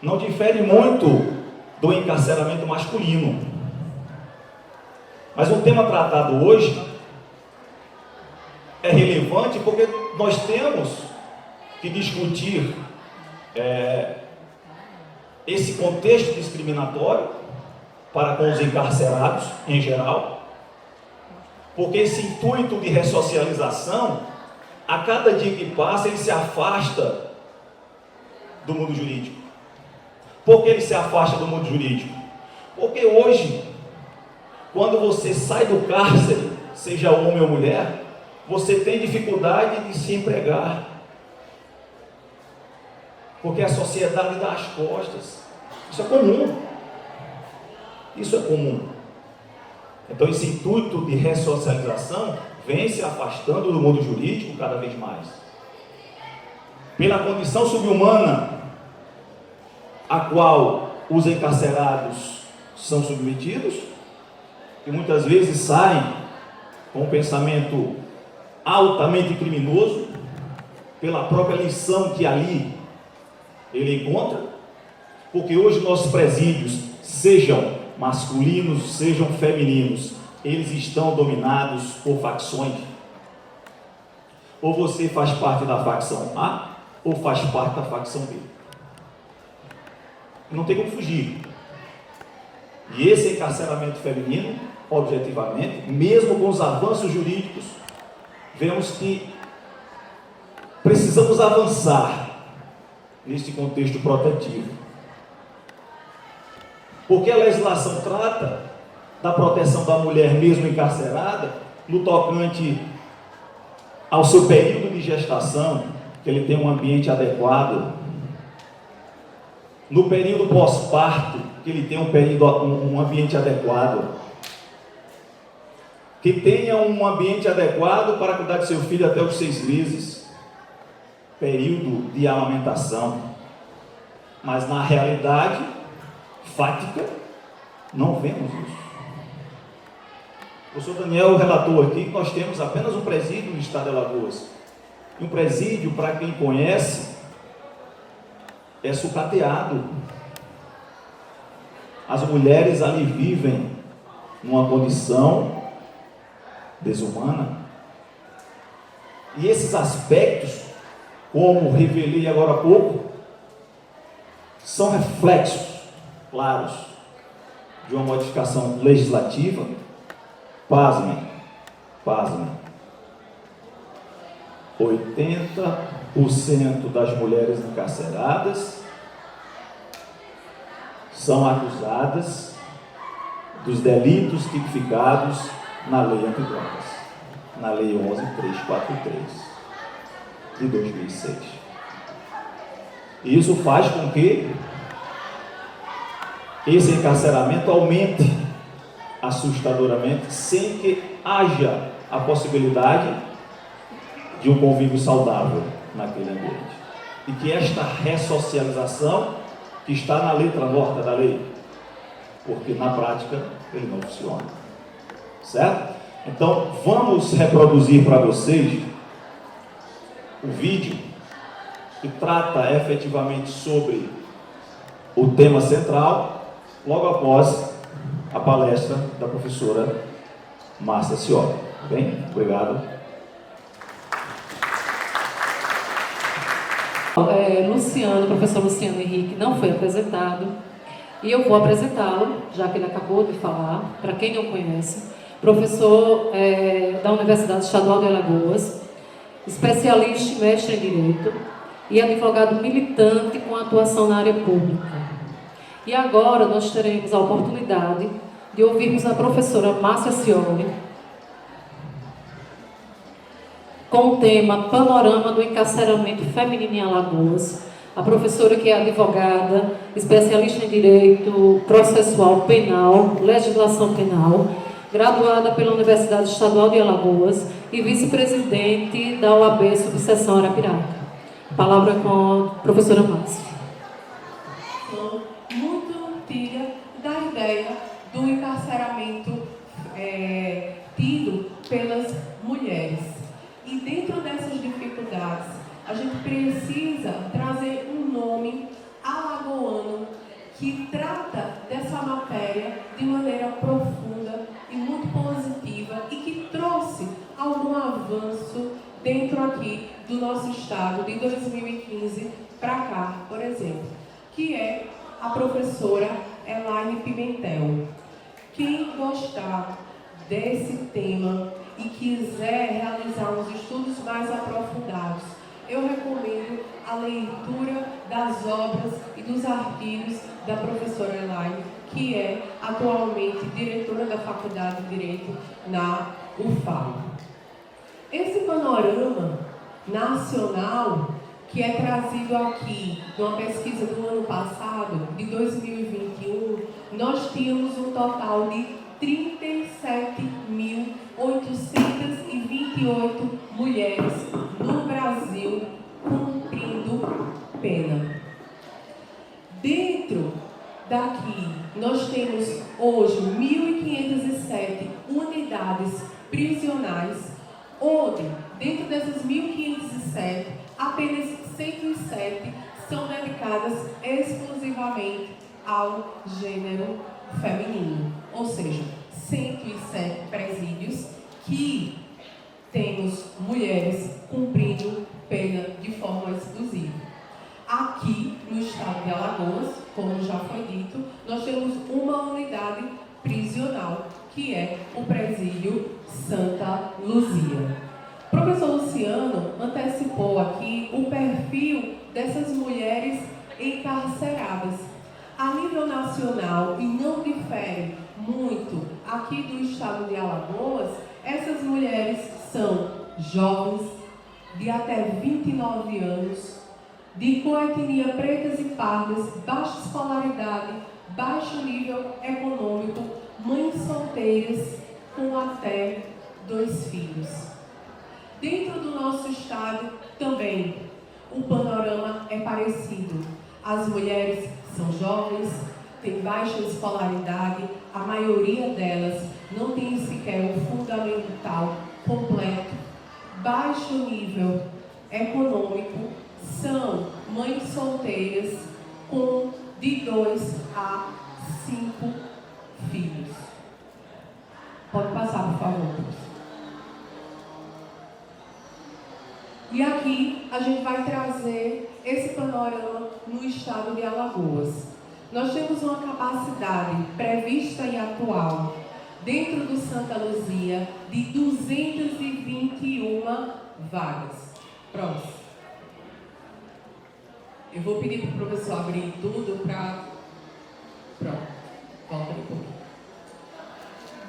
não difere muito do encarceramento masculino. Mas o tema tratado hoje é relevante porque nós temos que discutir esse contexto discriminatório para com os encarcerados em geral, porque esse intuito de ressocialização, a cada dia que passa, ele se afasta do mundo jurídico. Por que ele se afasta do mundo jurídico? Porque hoje, quando você sai do cárcere, seja homem ou mulher, você tem dificuldade de se empregar, porque a sociedade dá as costas. Isso é comum. Isso é comum. Então, esse intuito de ressocialização vem se afastando do mundo jurídico cada vez mais. Pela condição subhumana a qual os encarcerados são submetidos, que muitas vezes saem com um pensamento altamente criminoso, pela própria lição que ali ele encontra, porque hoje nossos presídios, sejam masculinos, sejam femininos, eles estão dominados por facções. Ou você faz parte da facção A, ou faz parte da facção B. Não tem como fugir. E esse encarceramento feminino, objetivamente, mesmo com os avanços jurídicos, vemos que precisamos avançar nesse contexto protetivo. Porque a legislação trata da proteção da mulher mesmo encarcerada, no tocante ao seu período de gestação, que ele tenha um ambiente adequado, no período pós-parto, que ele tenha um ambiente adequado, que tenha um ambiente adequado para cuidar de seu filho até os 6 meses, período de amamentação. Mas na realidade fática, não vemos isso. O professor Daniel relatou aqui que nós temos apenas um presídio no estado de Alagoas. E um presídio, para quem conhece, é sucateado. As mulheres ali vivem numa condição desumana. E esses aspectos, como revelei agora há pouco, são reflexos claros de uma modificação legislativa. Pasmem, 80% das mulheres encarceradas são acusadas dos delitos tipificados na Lei Antidrogas, na Lei 11.343 de 2006. E isso faz com que esse encarceramento aumente assustadoramente, sem que haja a possibilidade de um convívio saudável naquele ambiente. E que esta ressocialização, que está na letra morta da lei, porque na prática ele não funciona. Certo? Então, vamos reproduzir para vocês o vídeo que trata efetivamente sobre o tema central, logo após a palestra da professora Márcia Cioli. Bem? Obrigado. O professor Luciano Henrique não foi apresentado, e eu vou apresentá-lo, já que ele acabou de falar. Para quem não conhece, professor da Universidade Estadual de Alagoas, especialista e mestre em Direito e advogado militante com atuação na área pública. E agora nós teremos a oportunidade de ouvirmos a professora Márcia Cioli com o tema Panorama do Encarceramento Feminino em Alagoas. A professora, que é advogada, especialista em Direito Processual Penal, Legislação Penal, graduada pela Universidade Estadual de Alagoas e vice-presidente da OAB Subseção Arapiraca. A palavra é com a professora Márcia. Da ideia do encarceramento tido pelas mulheres. E dentro dessas dificuldades, a gente precisa trazer um nome alagoano que trata dessa matéria de maneira profunda e muito positiva e que trouxe algum avanço dentro aqui do nosso estado de 2015 para cá, por exemplo, que é a professora Elaine Pimentel. Quem gostar desse tema e quiser realizar uns estudos mais aprofundados, eu recomendo a leitura das obras e dos artigos da professora Elaine, que é atualmente diretora da Faculdade de Direito na UFAL. Esse panorama nacional, que é trazido aqui numa pesquisa do ano passado, de 2021, nós tínhamos um total de 37.828 mulheres no Brasil cumprindo pena. Dentro daqui, nós temos hoje 1.507 unidades prisionais, onde, dentro dessas 1.507, apenas 107 são dedicadas exclusivamente ao gênero feminino, ou seja, 107 presídios que temos mulheres cumprindo pena de forma exclusiva. Aqui no estado de Alagoas, como já foi dito, nós temos uma unidade prisional, que é o presídio Santa Luzia. O professor Luciano antecipou aqui o perfil dessas mulheres encarceradas. A nível nacional, e não difere muito aqui do estado de Alagoas, essas mulheres são jovens de até 29 anos, de coetnia pretas e pardas, baixa escolaridade, baixo nível econômico, mães solteiras com até 2 filhos. Dentro do nosso estado também o panorama é parecido. As mulheres são jovens, têm baixa escolaridade, a maioria delas não tem sequer o fundamental completo, baixo nível econômico, são mães solteiras com de 2 a 5 filhos. Pode passar, por favor. E aqui a gente vai trazer esse panorama no estado de Alagoas. Nós temos uma capacidade prevista e atual dentro do Santa Luzia de 221 vagas. Próximo. Eu vou pedir para o professor abrir tudo para... Pronto. Volta um pouquinho.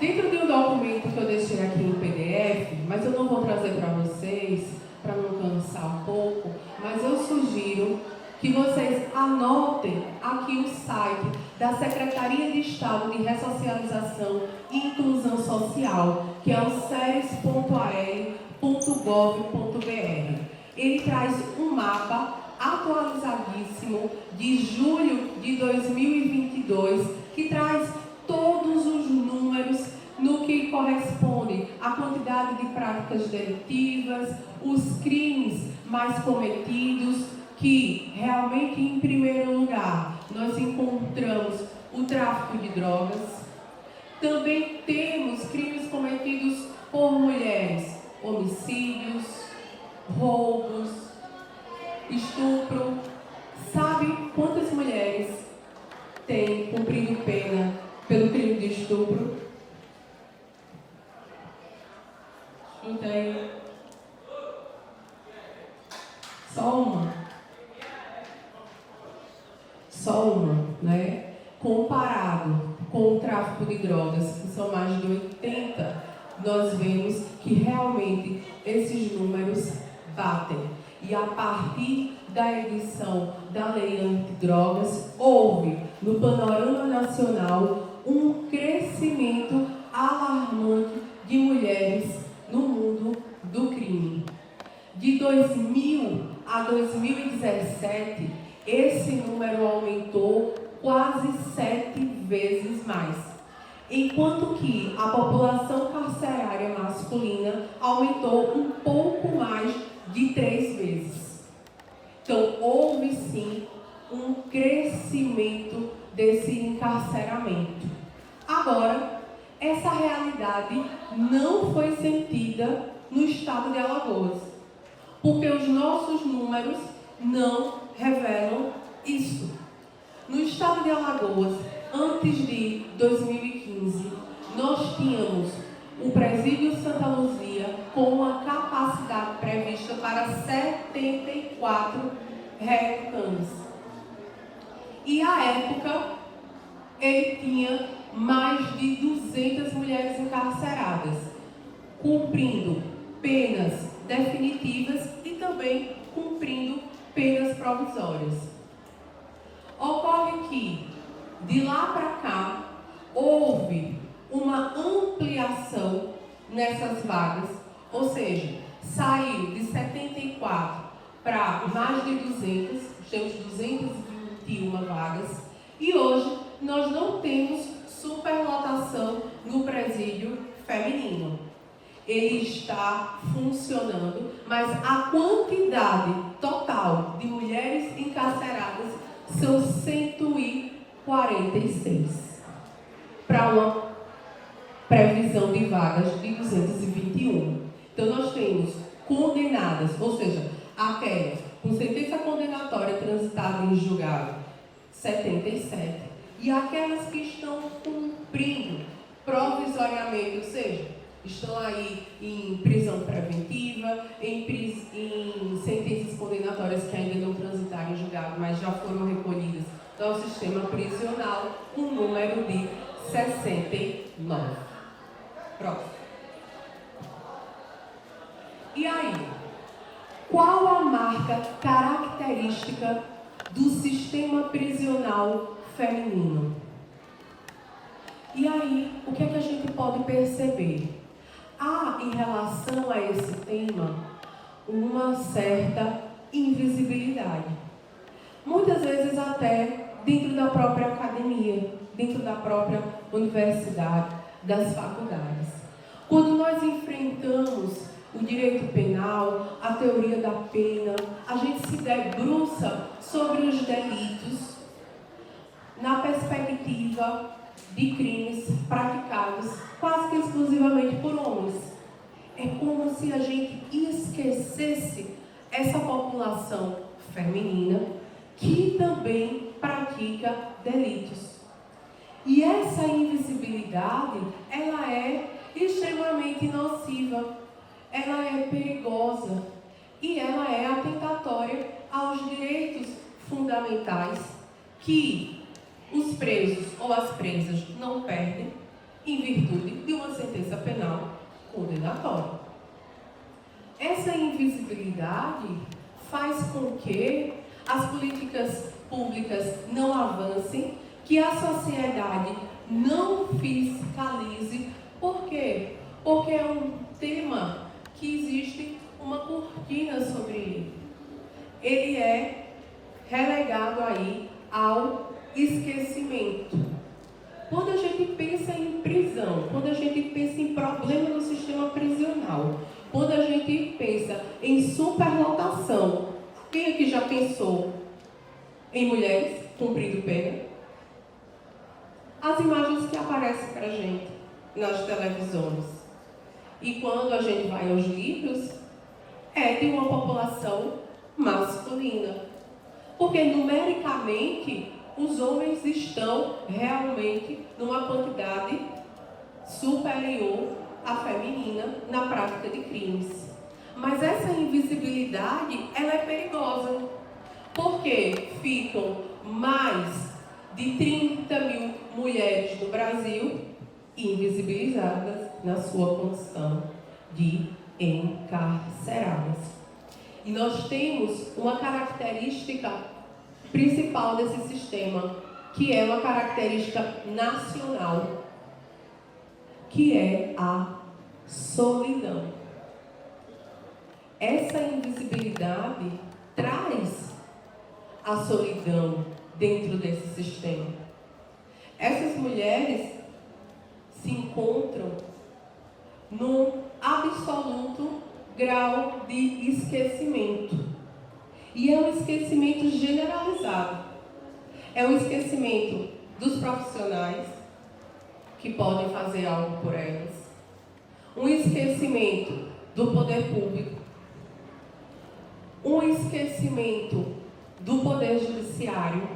Dentro de um documento que eu deixei aqui em PDF, mas eu não vou trazer para vocês, para não cansar um pouco, mas eu sugiro que vocês anotem aqui o site da Secretaria de Estado de Ressocialização e Inclusão Social, que é o seres.ar.gov.br. Ele traz um mapa atualizadíssimo de julho de 2022, que traz todos os números no que corresponde à quantidade de práticas delitivas, os crimes mais cometidos, que realmente, em primeiro lugar, nós encontramos o tráfico de drogas. Também temos crimes cometidos por mulheres, homicídios, roubos, estupro. Sabe quantas mulheres têm cumprido pena pelo crime de estupro? Chuta aí. Só uma. Só uma, né? Comparado com o tráfico de drogas, que são mais de 80, nós vemos que realmente esses números batem. E a partir da edição da Lei Antidrogas, houve no panorama nacional um crescimento alarmante de mulheres no mundo do crime. De 2000 a 2017, esse número aumentou quase 7 vezes mais, enquanto que a população carcerária masculina aumentou um pouco mais de 3 vezes. Então, houve sim um crescimento desse encarceramento. Agora, essa realidade não foi sentida no estado de Alagoas, porque os nossos números não revelam isso. No estado de Alagoas, antes de 2015, nós tínhamos o presídio Santa Luzia com uma capacidade prevista para 74 reeducantes. E à época, ele tinha mais de 200 mulheres encarceradas, cumprindo penas definitivas e também cumprindo penas provisórias. Ocorre que, de lá para cá, houve uma ampliação nessas vagas, ou seja, saiu de 74 para mais de 200, temos 221 vagas, e hoje nós não temos superlotação no presídio feminino. Ele está funcionando mas a quantidade total de mulheres encarceradas são 146, para uma previsão de vagas de 221. Então, nós temos condenadas, ou seja, aquelas com sentença condenatória transitada em julgado, 77, e aquelas que estão cumprindo provisoriamente, ou seja, estão aí em prisão preventiva, em sentenças condenatórias que ainda não transitaram em julgado, mas já foram recolhidas ao sistema prisional, um número de 69. Próximo. E aí, qual a marca característica do sistema prisional feminino? E aí, o que é que a gente pode perceber? Há, em relação a esse tema, uma certa invisibilidade. Muitas vezes até dentro da própria academia, dentro da própria universidade, das faculdades. Quando nós enfrentamos o direito penal, a teoria da pena, a gente se debruça sobre os delitos na perspectiva de crimes praticados quase que exclusivamente por homens. É como se a gente esquecesse essa população feminina que também pratica delitos. E essa invisibilidade, ela é extremamente nociva, ela é perigosa e ela é atentatória aos direitos fundamentais que os presos ou as presas não perdem em virtude de uma sentença penal condenatória. Essa invisibilidade faz com que as políticas públicas não avancem, que a sociedade não fiscalize. Por quê? Porque é um tema que existe uma cortina sobre ele. Ele é relegado aí ao esquecimento. Quando a gente pensa em prisão, quando a gente pensa em problema no sistema prisional, quando a gente pensa em superlotação, quem aqui já pensou em mulheres cumprindo pena? As imagens que aparecem para a gente nas televisões. E quando a gente vai aos livros, é de uma população masculina. Porque numericamente os homens estão realmente numa quantidade superior à feminina na prática de crimes. Mas essa invisibilidade, ela é perigosa. Porque ficam mais de 30 mil mulheres no Brasil invisibilizadas na sua condição de encarceradas. E nós temos uma característica principal desse sistema, que é uma característica nacional, que é a solidão. Essa invisibilidade traz a solidão dentro desse sistema. Essas mulheres se encontram num absoluto grau de esquecimento. E é um esquecimento generalizado. É um esquecimento dos profissionais que podem fazer algo por elas. Um esquecimento do poder público. Um esquecimento do poder judiciário.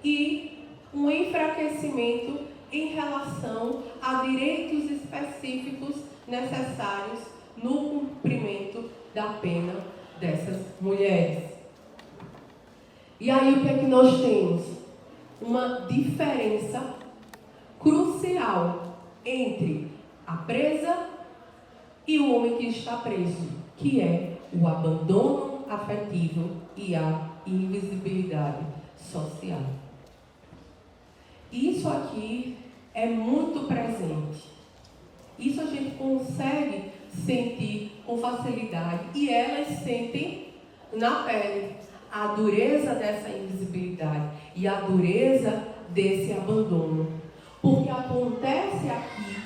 E um enfraquecimento em relação a direitos específicos necessários no cumprimento da pena dessas mulheres. E aí o que é que nós temos? Uma diferença crucial entre a presa e o homem que está preso, que é o abandono afetivo e a invisibilidade social. Isso aqui é muito presente. Isso a gente consegue sentir com facilidade e elas sentem na pele a dureza dessa invisibilidade e a dureza desse abandono. Porque acontece aqui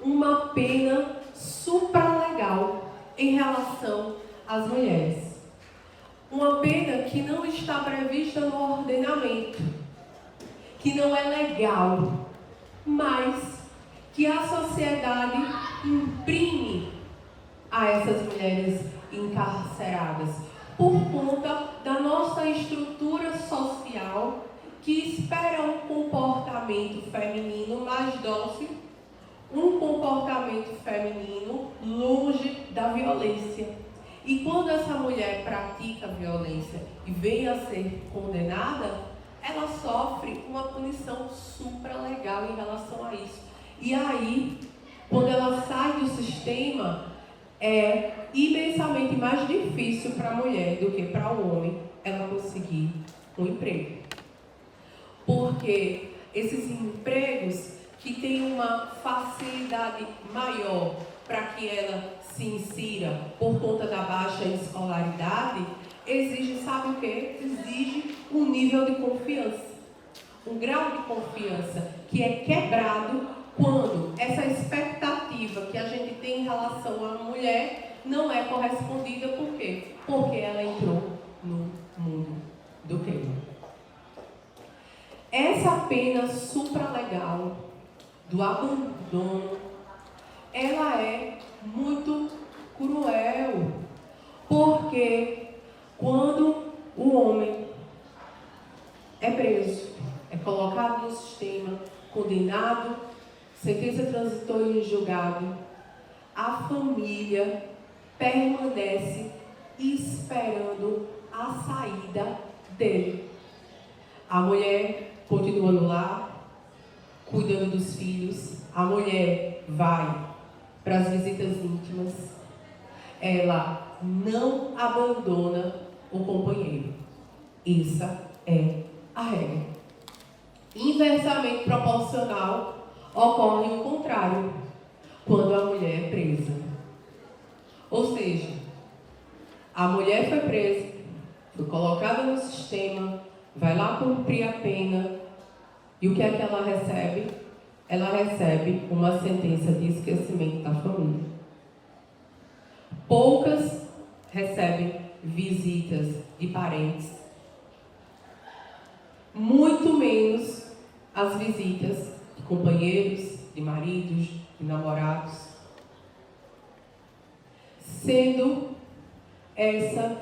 uma pena supralegal em relação às mulheres. Uma pena que não está prevista no ordenamento, que não é legal, mas que a sociedade imprime a essas mulheres encarceradas por conta da nossa estrutura social que espera um comportamento feminino mais dócil, um comportamento feminino longe da violência. E quando essa mulher pratica violência e vem a ser condenada, ela sofre uma punição supralegal em relação a isso. E aí, quando ela sai do sistema, é imensamente mais difícil para a mulher do que para o homem ela conseguir um emprego. Porque esses empregos que têm uma facilidade maior para que ela se insira por conta da baixa escolaridade, exige, sabe o quê? Exige um nível de confiança. Um grau de confiança que é quebrado quando essa expectativa que a gente tem em relação à mulher não é correspondida. Por quê? Porque ela entrou no mundo do crime. Essa pena supralegal do abandono, ela é muito cruel, porque quando o homem é preso, é colocado no sistema, condenado, sentença transitória em julgado, a família permanece esperando a saída dele. A mulher continua no lar, cuidando dos filhos. A mulher vai para as visitas íntimas. Ela não abandona o companheiro. Essa é a regra. Inversamente proporcional, ocorre o contrário, quando a mulher é presa. Ou seja, a mulher foi presa, foi colocada no sistema, vai lá cumprir a pena, e o que é que ela recebe? Ela recebe uma sentença de esquecimento da família. Poucas recebem visitas de parentes, muito menos as visitas de companheiros, de maridos, de namorados. Sendo essa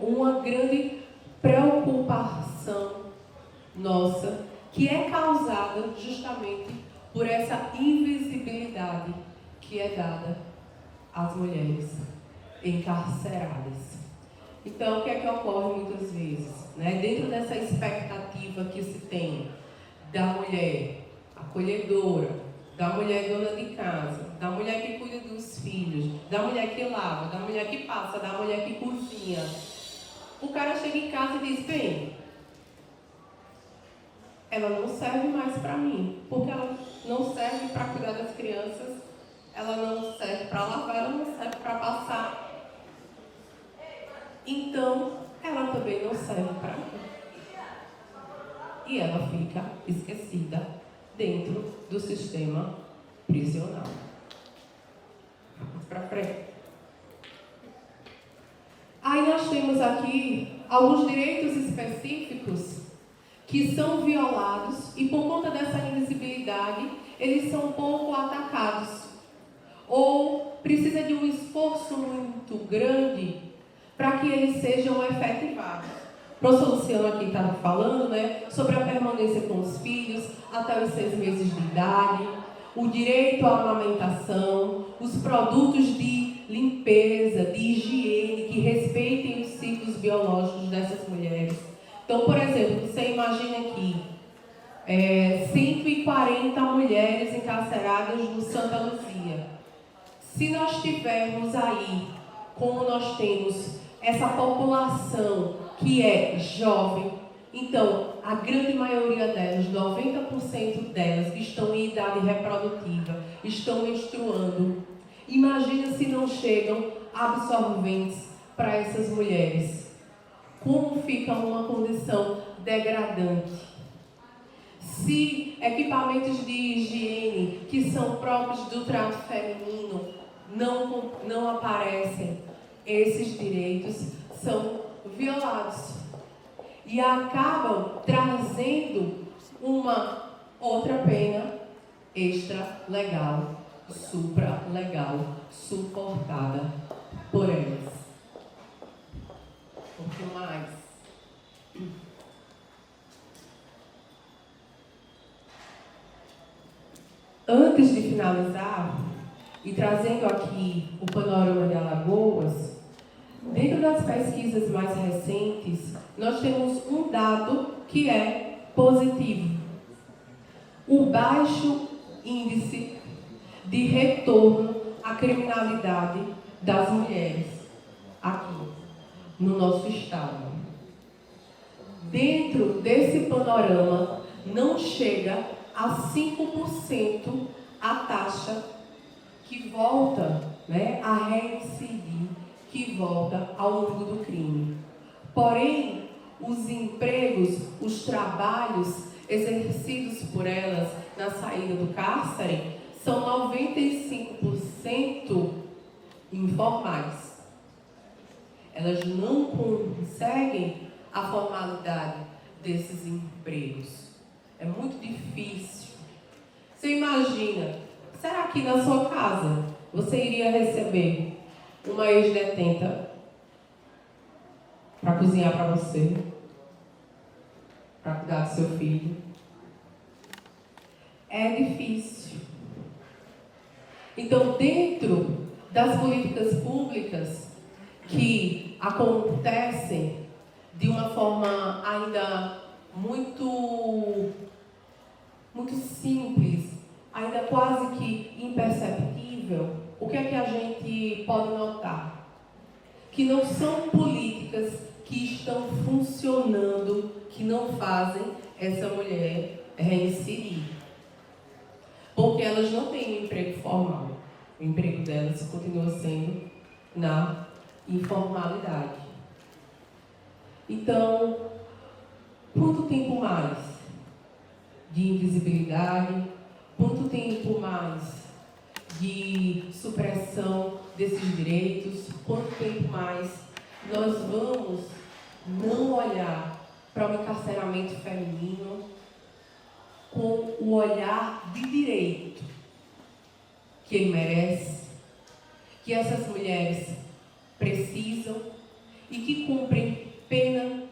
uma grande preocupação nossa, que é causada justamente por essa invisibilidade que é dada às mulheres encarceradas. Então, o que é que ocorre muitas vezes? Dentro dessa expectativa que se tem da mulher acolhedora, da mulher dona de casa, da mulher que cuida dos filhos, da mulher que lava, da mulher que passa, da mulher que cozinha, o cara chega em casa e diz: bem, ela não serve mais para mim, porque ela não serve para cuidar das crianças, ela não serve para lavar, ela não serve para passar. Então, ela também não serve para mim. E ela fica esquecida dentro do sistema prisional. Vamos para frente. Aí nós temos aqui alguns direitos específicos que são violados e por conta dessa invisibilidade, eles são pouco atacados. Ou precisa de um esforço muito grande para que eles sejam efetivados. O professor Luciano aqui estava falando, sobre a permanência com os filhos até os 6 meses de idade, o direito à amamentação, os produtos de limpeza, de higiene, que respeitem os ciclos biológicos dessas mulheres. Então, por exemplo, você imagina aqui, 140 mulheres encarceradas no Santa Luzia. Se nós tivermos aí, como nós temos essa população que é jovem, então a grande maioria delas, 90% delas, estão em idade reprodutiva, estão menstruando. Imagina se não chegam absorventes para essas mulheres. Como fica uma condição degradante? Se equipamentos de higiene que são próprios do trato feminino não aparecem, esses direitos são violados e acabam trazendo uma outra pena extra-legal, supra-legal, suportada por elas. Um pouquinho mais. Antes de finalizar, e trazendo aqui o panorama de Alagoas, dentro das pesquisas mais recentes, nós temos um dado que é positivo. O baixo índice de retorno à criminalidade das mulheres aqui no nosso estado. Dentro desse panorama, não chega a 5% a taxa que volta, a reincidir, que volta ao mundo do crime. Porém, os empregos, os trabalhos exercidos por elas na saída do cárcere são 95% informais. Elas não conseguem a formalidade desses empregos. É muito difícil. Você imagina, será que na sua casa você iria receber uma ex-detenta para cozinhar para você, para cuidar do seu filho? É difícil. Então, dentro das políticas públicas que acontecem de uma forma ainda muito simples, ainda quase que imperceptível, o que é que a gente pode notar? Que não são políticas que estão funcionando, que não fazem essa mulher reincidir. Porque elas não têm um emprego formal. O emprego delas continua sendo na informalidade. Então, quanto tempo mais de invisibilidade, quanto tempo mais de supressão desses direitos, quanto tempo mais nós vamos não olhar para o encarceramento feminino com o olhar de direito que ele merece, que essas mulheres precisam e que cumprem pena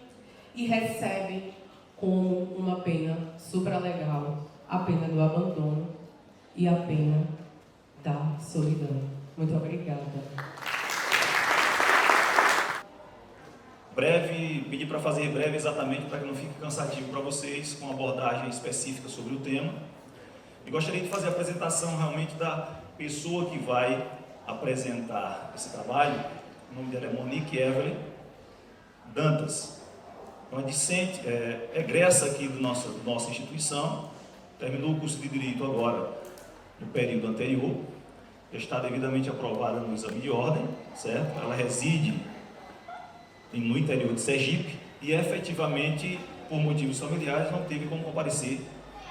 e recebem como uma pena supralegal a pena do abandono e a pena da solidão. Muito obrigada. Breve, pedi para fazer breve exatamente para que não fique cansativo para vocês, com abordagem específica sobre o tema. E gostaria de fazer a apresentação realmente da pessoa que vai apresentar esse trabalho. O nome dela é Monique Evelyn Dantas. É uma discente, egressa aqui da nossa instituição, terminou o curso de Direito agora, no período anterior, já está devidamente aprovada no exame de ordem, certo? Ela reside no interior de Sergipe e efetivamente, por motivos familiares, não teve como comparecer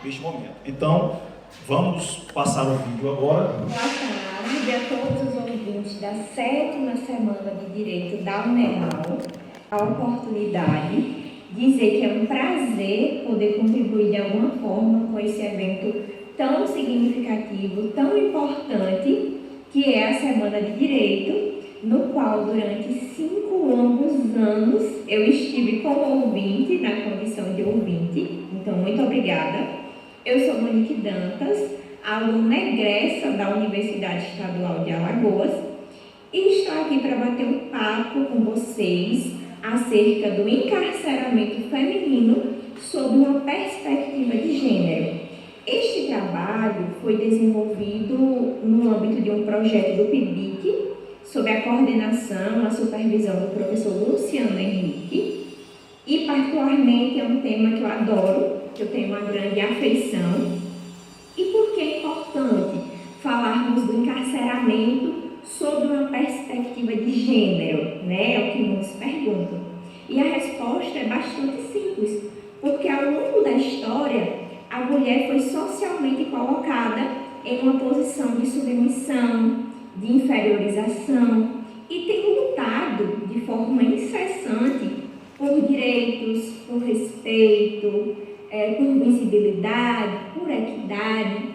neste momento. Então, vamos passar o vídeo agora. Boa tarde a todos os ouvintes da 7ª Semana de Direito da UNEAL. A oportunidade dizer que é um prazer poder contribuir de alguma forma com esse evento tão significativo, tão importante, que é a Semana de Direito, no qual durante 5 longos anos eu estive como ouvinte, na condição de ouvinte. Então, muito obrigada. Eu sou Monique Dantas, aluna egressa da Universidade Estadual de Alagoas, e estou aqui para bater um papo com vocês acerca do encarceramento feminino sob uma perspectiva de gênero. Este trabalho foi desenvolvido no âmbito de um projeto do PIBIC, sob a coordenação, a supervisão do professor Luciano Henrique, e particularmente é um tema que eu adoro, que eu tenho uma grande afeição. E por que é importante falarmos do encarceramento sob uma perspectiva de gênero, É o que muitos perguntam. E a resposta é bastante simples, porque ao longo da história, a mulher foi socialmente colocada em uma posição de submissão, de inferiorização e tem lutado de forma incessante por direitos, por respeito, por visibilidade, por equidade.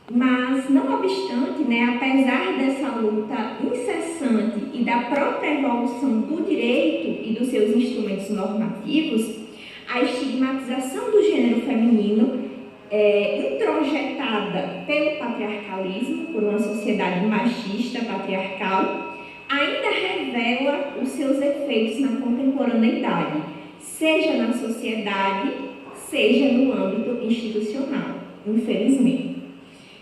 Mas, não obstante, apesar dessa luta incessante e da própria evolução do direito e dos seus instrumentos normativos, a estigmatização do gênero feminino, introjetada pelo patriarcalismo, por uma sociedade machista, patriarcal, ainda revela os seus efeitos na contemporaneidade, seja na sociedade, seja no âmbito institucional, infelizmente.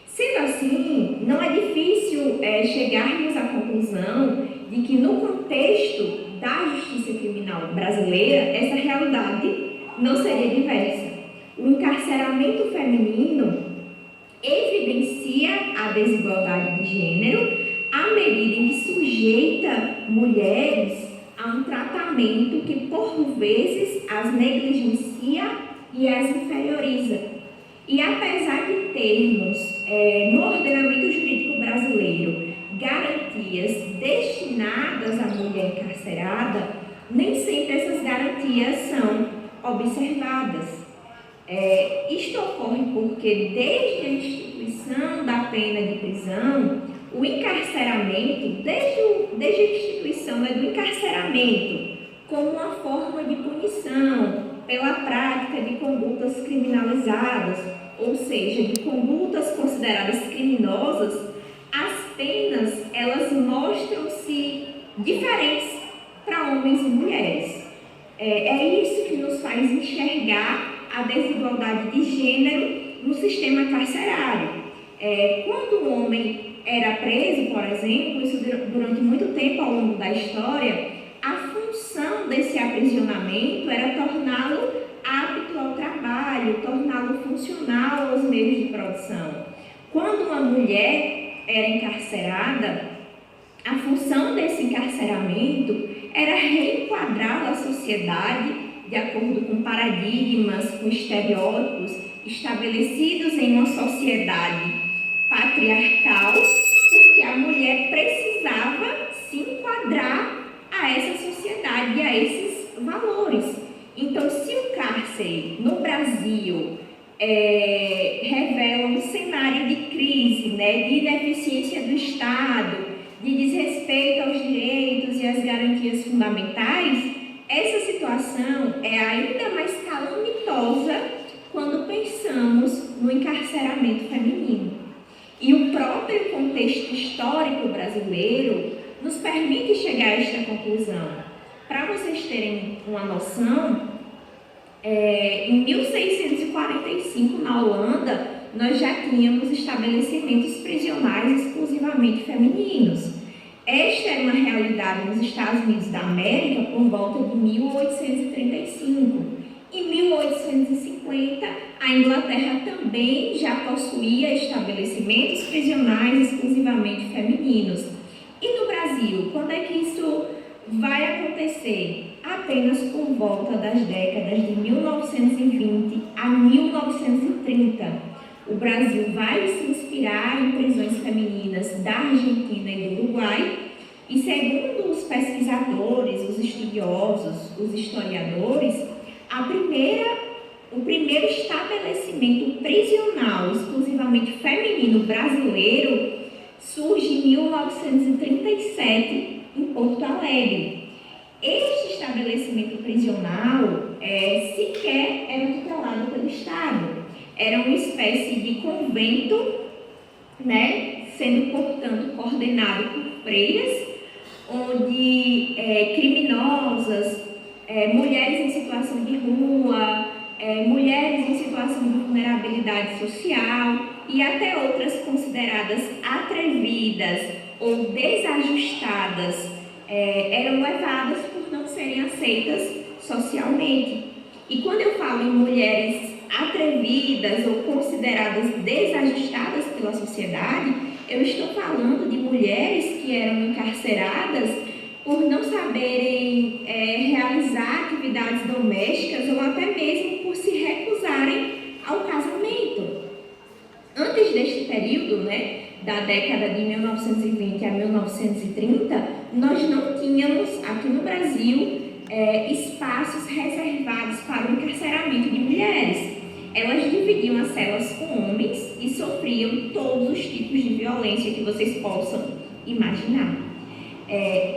Sendo assim, não é difícil chegarmos à conclusão de que no contexto da justiça criminal brasileira, essa realidade não seria diversa. O encarceramento feminino evidencia a desigualdade de gênero à medida em que sujeita mulheres a um tratamento que, por vezes, as negligencia e as inferioriza. E apesar de termos no ordenamento jurídico brasileiro garantias destinadas à mulher encarcerada, nem sempre essas garantias são observadas. Isto ocorre porque desde a instituição da pena de prisão, o encarceramento, desde a instituição do encarceramento como uma forma de punição pela prática de condutas criminalizadas, ou seja, de condutas consideradas criminosas, as penas, elas mostram-se diferentes para homens e mulheres. É isso que nos faz enxergar a desigualdade de gênero no sistema carcerário. Quando um homem era preso, por exemplo, isso durante muito tempo ao longo da história, a função desse aprisionamento era torná-lo apto ao trabalho, torná-lo funcional aos meios de produção. Quando uma mulher era encarcerada, a função desse encarceramento era reenquadrá-la à sociedade de acordo com paradigmas, com estereótipos estabelecidos em uma sociedade patriarcal, porque a mulher precisava se enquadrar a essa sociedade e a esses valores. Então, se o cárcere no Brasil revela um cenário de crise, de ineficiência do Estado, de desrespeito aos direitos e às garantias fundamentais, essa situação é ainda mais calamitosa quando pensamos no encarceramento feminino. E o próprio contexto histórico brasileiro nos permite chegar a esta conclusão. Para vocês terem uma noção, em 1645, na Holanda, nós já tínhamos estabelecimentos prisionais exclusivamente femininos. Esta era uma realidade nos Estados Unidos da América por volta de 1835. Em 1850, a Inglaterra também já possuía estabelecimentos prisionais exclusivamente femininos. E no Brasil, quando é que isso vai acontecer? Apenas por volta das décadas de 1920 a 1930. O Brasil vai se inspirar em prisões femininas da Argentina e do Uruguai, e segundo os pesquisadores, os estudiosos, os historiadores, o primeiro estabelecimento prisional exclusivamente feminino brasileiro surge em 1937, em Porto Alegre. Este estabelecimento prisional sequer era tutelado pelo Estado. Era uma espécie de convento, sendo, portanto, coordenado por freiras, onde criminosas, mulheres em situação de rua, mulheres em situação de vulnerabilidade social e até outras consideradas atrevidas ou desajustadas eram levadas por não serem aceitas socialmente. E quando eu falo em mulheres atrevidas ou consideradas desajustadas pela sociedade, eu estou falando de mulheres que eram encarceradas por não saberem realizar atividades domésticas ou até mesmo por se recusarem ao casamento. Antes deste período, da década de 1920 a 1930, nós não tínhamos aqui no Brasil espaços reservados para o encarceramento de mulheres. Elas dividiam as celas com homens e sofriam todos os tipos de violência que vocês possam imaginar.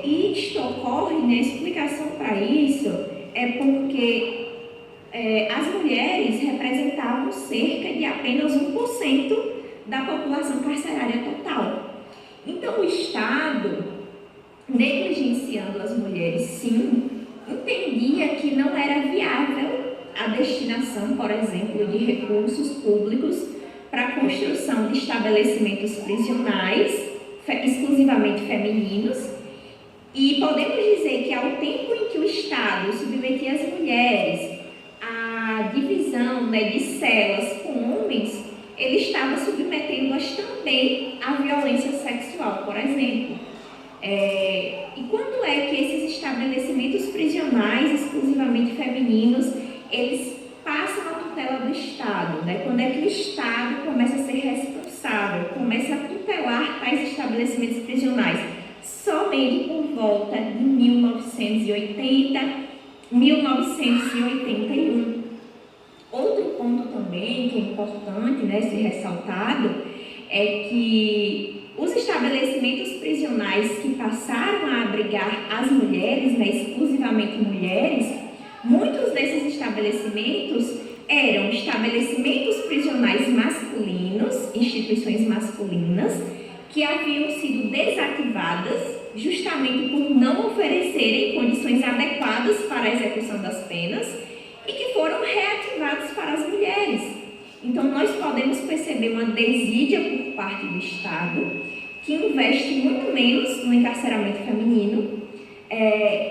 E isto ocorre, né, a explicação para isso é porque as mulheres representavam cerca de apenas 1% da população carcerária total. Então o Estado, negligenciando as mulheres, sim, entendia que não era viável a destinação, por exemplo, de recursos públicos para a construção de estabelecimentos prisionais exclusivamente femininos. E podemos dizer que ao tempo em que o Estado submetia as mulheres à divisão, né, de celas com homens, ele estava submetendo-as também à violência sexual, por exemplo. E quando é que esses estabelecimentos prisionais exclusivamente femininos, eles passam a tutela do Estado, né? Quando é que o Estado começa a ser responsável, começa a tutelar tais estabelecimentos prisionais? Somente por volta de 1980, 1981. Outro ponto também que é importante, né, ser ressaltado é que os estabelecimentos prisionais que passaram a abrigar as mulheres, né, exclusivamente mulheres, muitos desses estabelecimentos eram estabelecimentos prisionais masculinos, instituições masculinas, que haviam sido desativadas justamente por não oferecerem condições adequadas para a execução das penas e que foram reativados para as mulheres. Então, nós podemos perceber uma desídia por parte do Estado, que investe muito menos no encarceramento feminino,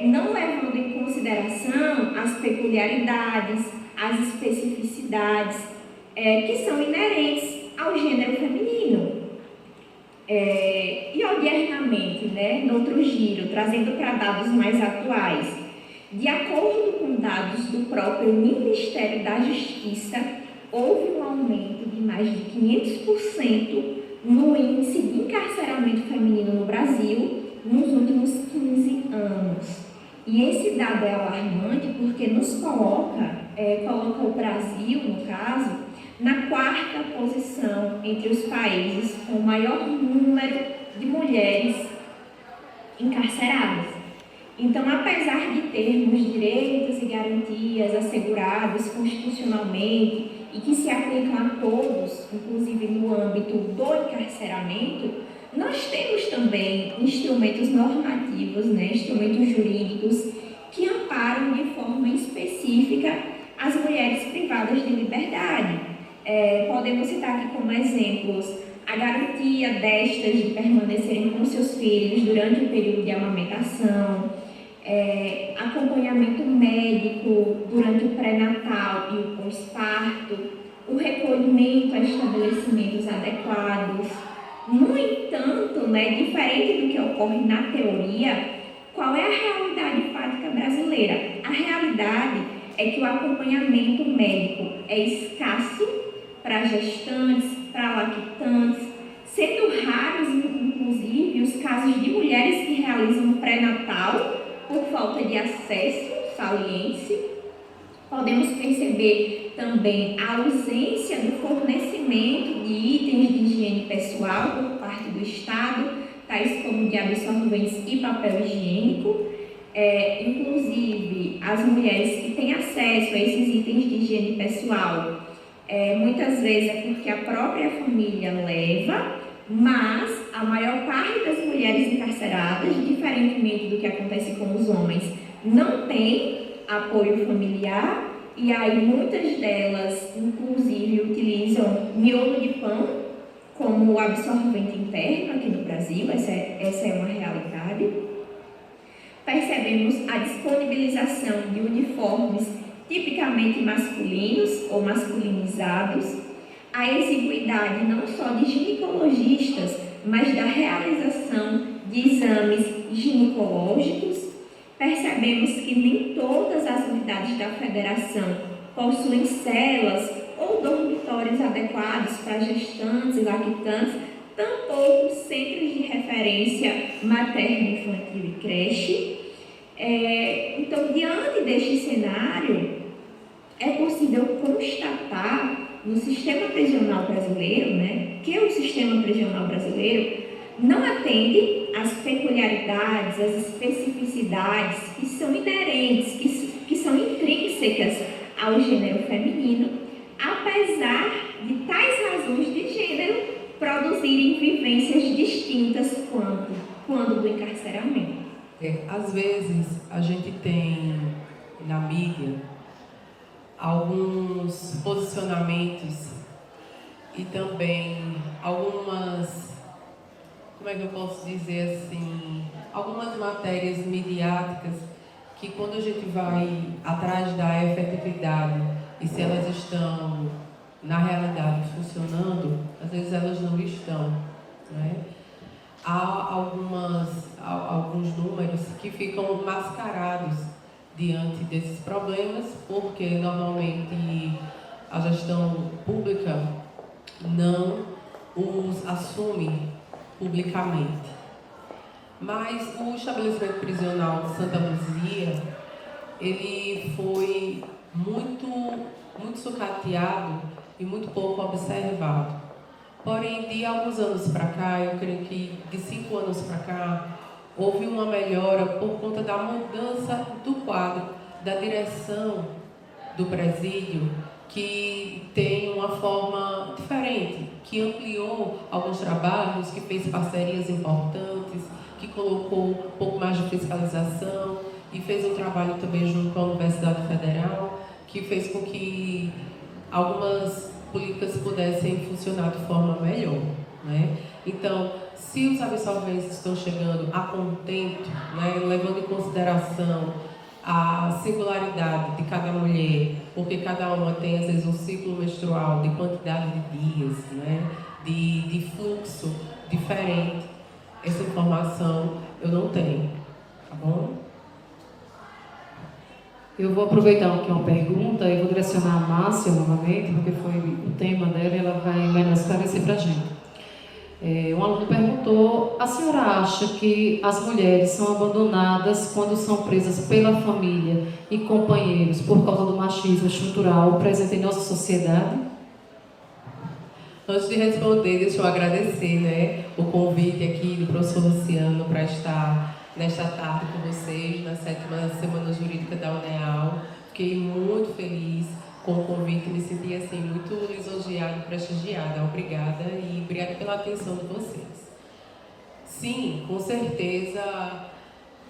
não levando em consideração as peculiaridades, as especificidades que são inerentes ao gênero feminino. E odiernamente, né, no outro giro, trazendo para dados mais atuais, de acordo com dados do próprio Ministério da Justiça, houve um aumento de mais de 500% no índice de encarceramento feminino no Brasil nos últimos 15 anos. E esse dado é alarmante porque nos coloca o Brasil, no caso, na 4ª posição entre os países com o maior número de mulheres encarceradas. Então, apesar de termos direitos e garantias assegurados constitucionalmente e que se aplicam a todos, inclusive no âmbito do encarceramento, nós temos também instrumentos normativos, né, instrumentos jurídicos que amparam de forma específica as mulheres privadas de liberdade. Podemos citar aqui como exemplos a garantia destas de permanecerem com seus filhos durante o período de amamentação, acompanhamento médico durante o pré-natal e o pós-parto, o recolhimento a estabelecimentos adequados. No entanto, né, diferente do que ocorre na teoria, qual é a realidade fática brasileira? A realidade é que o acompanhamento médico é escasso para gestantes, para lactantes, sendo raros, inclusive, os casos de mulheres que realizam pré-natal por falta de acesso saliente. Podemos perceber também a ausência do fornecimento de itens de higiene pessoal por parte do Estado, tais como de absorventes e papel higiênico. Inclusive, as mulheres que têm acesso a esses itens de higiene pessoal, muitas vezes é porque a própria família leva, mas a maior parte das mulheres encarceradas, diferentemente do que acontece com os homens, não tem apoio familiar, e aí muitas delas, inclusive, utilizam miolo de pão como absorvente interno aqui no Brasil. Essa é uma realidade. Percebemos a disponibilização de uniformes tipicamente masculinos ou masculinizados, a exiguidade não só de ginecologistas, mas da realização de exames ginecológicos. Percebemos que nem todas as unidades da federação possuem celas ou dormitórios adequados para gestantes e lactantes, tampouco centros de referência materno-infantil e creche. Então, diante deste cenário, é possível constatar no sistema prisional brasileiro, né, que o sistema prisional brasileiro não atende às peculiaridades, às especificidades que são inerentes, que são intrínsecas ao gênero feminino, apesar de tais razões de gênero produzirem vivências distintas quando do encarceramento. Às vezes a gente tem na mídia alguns posicionamentos e também algumas, como é que eu posso dizer assim, algumas matérias midiáticas que quando a gente vai atrás da efetividade e se elas estão na realidade funcionando, às vezes elas não estão, né? Há alguns números que ficam mascarados diante desses problemas, porque normalmente a gestão pública não os assume publicamente. Mas o estabelecimento prisional Santa Luzia, ele foi muito sucateado e muito pouco observado. Porém, de alguns anos para cá, eu creio que de 5 anos para cá, houve uma melhora por conta da mudança do quadro, da direção do presídio, que tem uma forma diferente, que ampliou alguns trabalhos, que fez parcerias importantes, que colocou um pouco mais de fiscalização e fez um trabalho também junto com a Universidade Federal, que fez com que algumas políticas pudessem funcionar de forma melhor, né? Então, se os absolventes estão chegando a contento, né, levando em consideração a singularidade de cada mulher, porque cada uma tem às vezes um ciclo menstrual de quantidade de dias, né, de fluxo diferente, essa informação eu não tenho, tá bom? Eu vou aproveitar aqui uma pergunta e vou direcionar a Márcia novamente, porque foi o tema dela e ela vai nos esclarecer para a gente. Um aluno perguntou: a senhora acha que as mulheres são abandonadas quando são presas pela família e companheiros por causa do machismo estrutural presente em nossa sociedade? Antes de responder, deixa eu agradecer, né, o convite aqui do professor Luciano para estar nesta tarde com vocês, na 7ª Semana Jurídica da UNEAL. Fiquei muito feliz com o convite, me senti assim, muito lisonjeada e prestigiada. Obrigada e obrigada pela atenção de vocês. Sim, com certeza,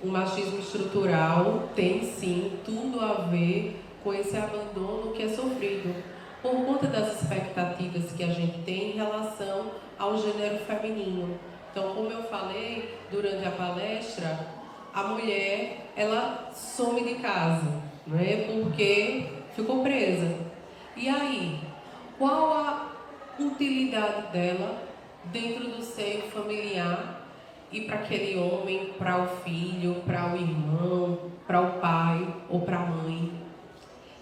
o machismo estrutural tem sim tudo a ver com esse abandono que é sofrido por conta das expectativas que a gente tem em relação ao gênero feminino. Então, como eu falei durante a palestra, a mulher, ela some de casa, não é? Porque ficou presa. E aí, qual a utilidade dela dentro do seio familiar e para aquele homem, para o filho, para o irmão, para o pai ou para a mãe?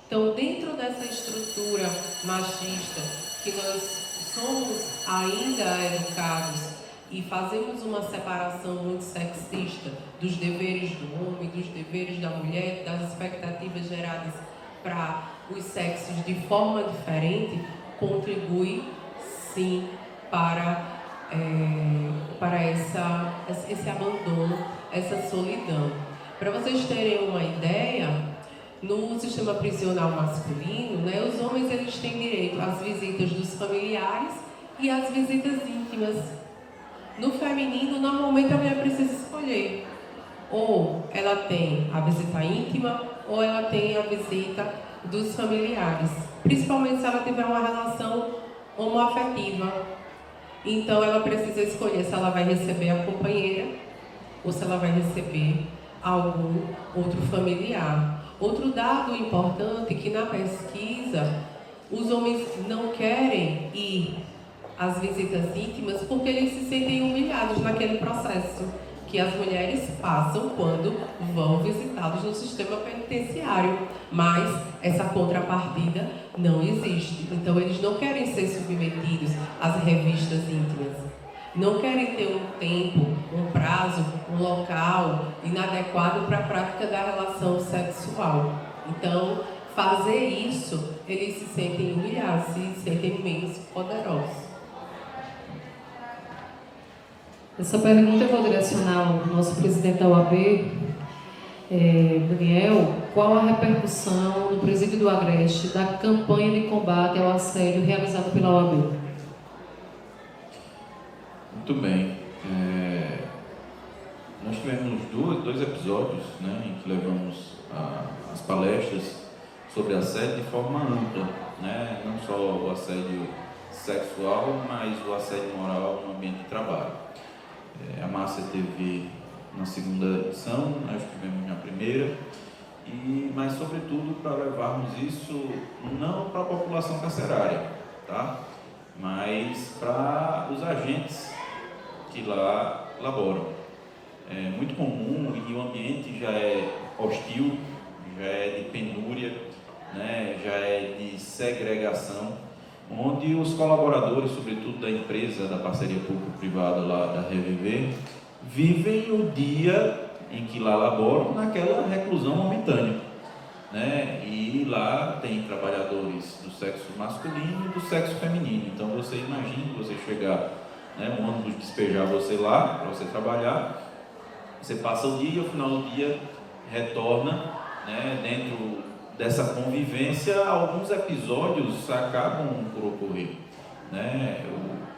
Então, dentro dessa estrutura machista que nós somos ainda educados e fazemos uma separação muito sexista dos deveres do homem, dos deveres da mulher, das expectativas geradas para os sexos de forma diferente, contribui sim para esse abandono, essa solidão. Para vocês terem uma ideia, no sistema prisional masculino, né, os homens eles têm direito às visitas dos familiares e às visitas íntimas. No feminino, normalmente a mulher precisa escolher. Ou ela tem a visita íntima, ou ela tem a visita dos familiares. Principalmente se ela tiver uma relação homoafetiva. Então ela precisa escolher se ela vai receber a companheira ou se ela vai receber algum outro familiar. Outro dado importante é que na pesquisa os homens não querem ir às visitas íntimas porque eles se sentem humilhados naquele processo que as mulheres passam quando vão visitá-los no sistema penitenciário, mas essa contrapartida não existe. Então eles não querem ser submetidos às revistas íntimas. não querem ter um tempo, um prazo, um local inadequado para a prática da relação sexual. Então, fazer isso, eles se sentem humilhados, se sentem menos poderosos. Essa pergunta eu vou direcionar ao nosso presidente da OAB, Daniel. Qual a repercussão no presídio do Agreste da campanha de combate ao assédio realizada pela OAB? Muito bem. Nós tivemos dois episódios, né, em que levamos as palestras sobre assédio de forma ampla, né, não só o assédio sexual, mas o assédio moral no ambiente de trabalho. A Márcia teve na segunda edição, nós tivemos na primeira, mas sobretudo para levarmos isso não para a população carcerária, tá? Mas para os agentes que lá laboram. É muito comum e o ambiente já é hostil, já é de penúria, né? Já é de segregação, onde os colaboradores, sobretudo da empresa, da parceria público-privada lá da Reviver, vivem o dia em que lá laboram naquela reclusão momentânea, né? E lá tem trabalhadores do sexo masculino e do sexo feminino. Então você imagina você chegar, né, um ônibus despejar você lá para você trabalhar, você passa o dia e ao final do dia retorna, né, dentro dessa convivência. Alguns episódios acabam por ocorrer, né?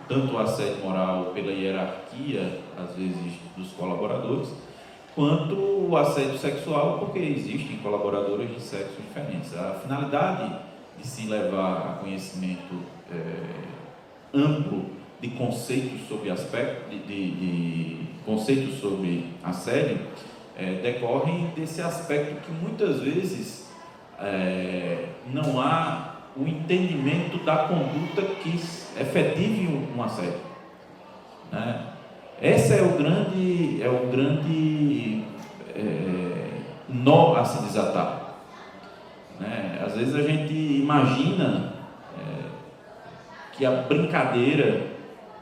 Tanto o assédio moral pela hierarquia, às vezes, dos colaboradores, quanto o assédio sexual, porque existem colaboradores de sexos diferentes. A finalidade de se levar a conhecimento amplo de conceitos sobre aspecto, de conceitos sobre assédio, decorrem desse aspecto que muitas vezes não há o entendimento da conduta que efetive um assédio, né? Esse é o grande nó a se desatar, né? Às vezes a gente imagina que a brincadeira,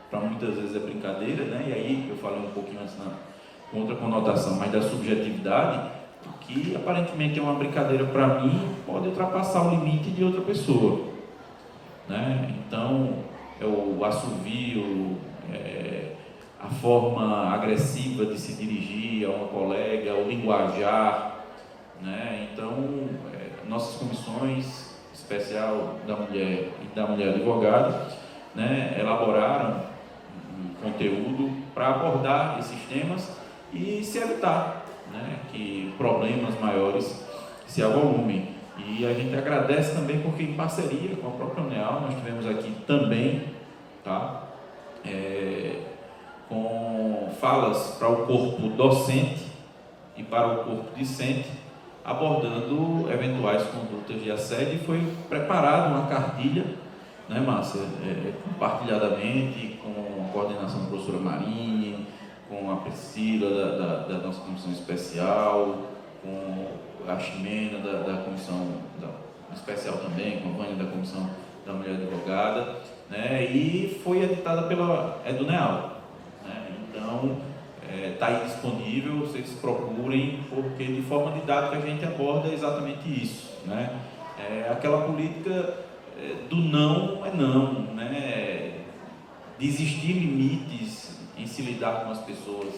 para muitas vezes é brincadeira, né? E aí eu falei um pouquinho antes com outra conotação, mas da subjetividade, que aparentemente é uma brincadeira para mim, pode ultrapassar o limite de outra pessoa, né? Então, o assovio, a forma agressiva de se dirigir a uma colega, o linguajar, né? Então, nossas comissões especial da mulher e da mulher advogada, né, elaboraram um conteúdo para abordar esses temas e se evitar, né, que problemas maiores se avolumem. E a gente agradece também porque, em parceria com a própria UNEAL, nós tivemos aqui também, tá, com falas para o corpo docente e para o corpo discente, abordando eventuais condutas de assédio, e foi preparada uma cartilha, né, Márcia, compartilhadamente com a coordenação da professora Marini, com a Priscila da nossa comissão especial, com a Ximena da comissão especial também, com a Vânia da comissão da mulher advogada, né, e foi editada pela EduNeal, né? Então está aí disponível, vocês procurem, porque de forma didática a gente aborda exatamente isso, né? Aquela política do não é não, né? De existir limites em se lidar com as pessoas,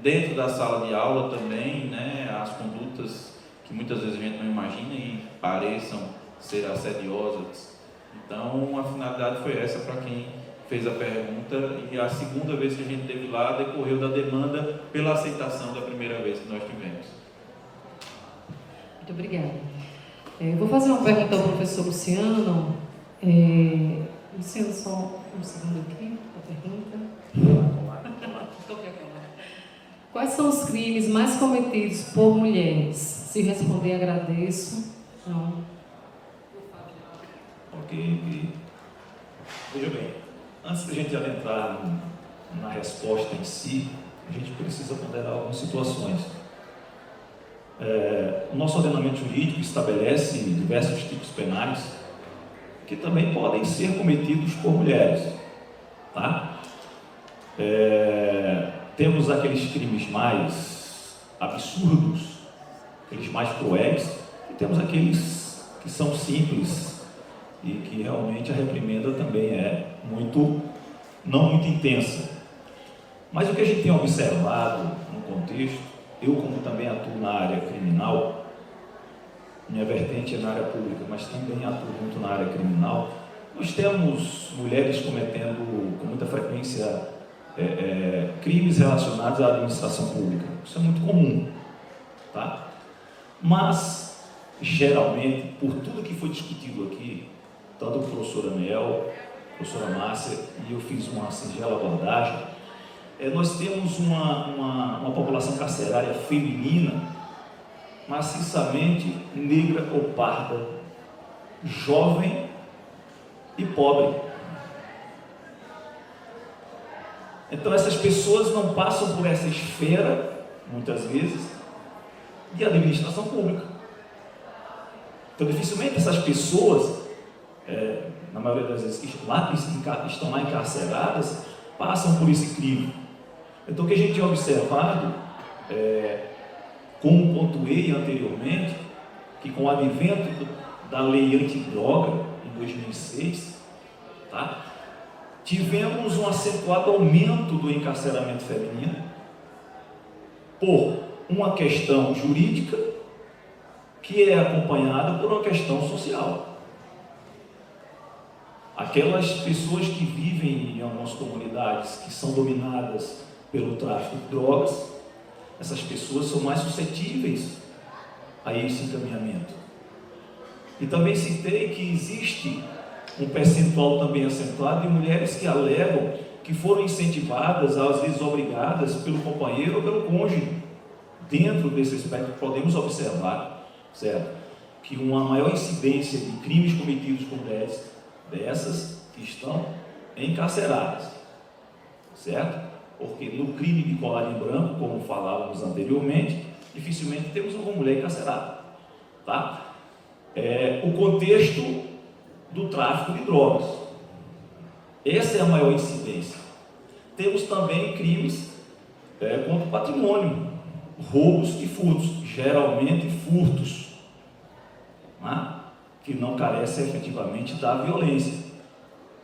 dentro da sala de aula também, né? As condutas que muitas vezes a gente não imagina e pareçam ser assediosas. Então a finalidade foi essa para quem fez a pergunta, e a segunda vez que a gente esteve lá decorreu da demanda pela aceitação da primeira vez que nós tivemos. Muito obrigada. Eu vou fazer uma pergunta ao professor Luciano. Luciano, só um segundo aqui, a pergunta. Quais são os crimes mais cometidos por mulheres? Se responder, agradeço. Não. Ok. Veja bem. Antes de a gente adentrar na resposta em si, a gente precisa ponderar algumas situações. O nosso ordenamento jurídico estabelece diversos tipos penais que também podem ser cometidos por mulheres, tá? Temos aqueles crimes mais absurdos, aqueles mais cruéis, e temos aqueles que são simples e que realmente a reprimenda também é não muito intensa. Mas o que a gente tem observado no contexto, eu como também atuo na área criminal, minha vertente é na área pública, mas também atuo muito na área criminal, nós temos mulheres cometendo com muita frequência crimes relacionados à administração pública. Isso é muito comum, tá? Mas, geralmente, por tudo que foi discutido aqui, tanto com a professora Mel, a professora Márcia, e eu fiz uma singela abordagem, nós temos uma população carcerária feminina, maciçamente negra ou parda, jovem e pobre. Então essas pessoas não passam por essa esfera, muitas vezes, de administração pública. Então dificilmente essas pessoas, na maioria das vezes, que estão lá encarceradas, passam por esse crime. Então o que a gente tem observado, como pontuei anteriormente, que com o advento da lei antidroga, em 2006, tá? Tivemos um acentuado aumento do encarceramento feminino por uma questão jurídica que é acompanhada por uma questão social. Aquelas pessoas que vivem em algumas comunidades que são dominadas pelo tráfico de drogas, essas pessoas são mais suscetíveis a esse encaminhamento. E também citei que existe um percentual também acentuado de mulheres que alegam que foram incentivadas, às vezes obrigadas, pelo companheiro ou pelo cônjuge. Dentro desse aspecto, podemos observar, certo, que uma maior incidência de crimes cometidos por mulheres dessas que estão encarceradas, certo? Porque no crime de colarinho branco, como falávamos anteriormente, dificilmente temos uma mulher encarcerada, tá? O contexto do tráfico de drogas, essa é a maior incidência. Temos também crimes contra o patrimônio, roubos e furtos, geralmente furtos, né? Que não carecem efetivamente da violência,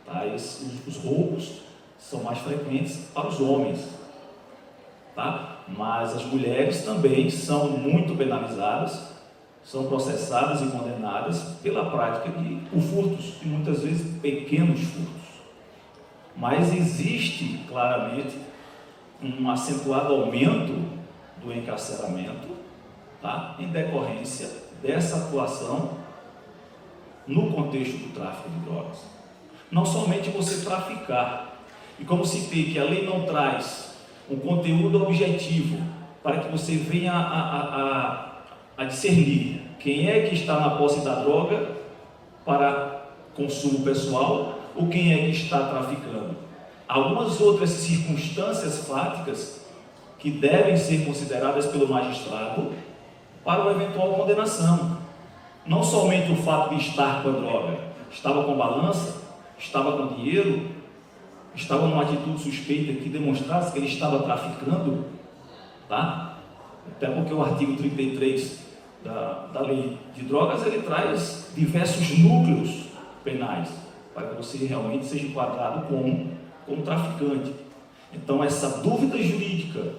tá? Os roubos são mais frequentes para os homens, tá? Mas as mulheres também são muito penalizadas, são processadas e condenadas pela prática de furtos, e muitas vezes pequenos furtos. Mas existe claramente um acentuado aumento do encarceramento, tá? Em decorrência dessa atuação no contexto do tráfico de drogas. Não somente você traficar, e como citei que a lei não traz um conteúdo objetivo para que você venha a discernir quem é que está na posse da droga para consumo pessoal ou quem é que está traficando. Algumas outras circunstâncias fáticas que devem ser consideradas pelo magistrado para uma eventual condenação. Não somente o fato de estar com a droga, estava com balança, estava com dinheiro, estava numa atitude suspeita que demonstrasse que ele estava traficando, tá? Até porque o artigo 33 da lei de drogas, ele traz diversos núcleos penais para que você realmente seja enquadrado como traficante. Então essa dúvida jurídica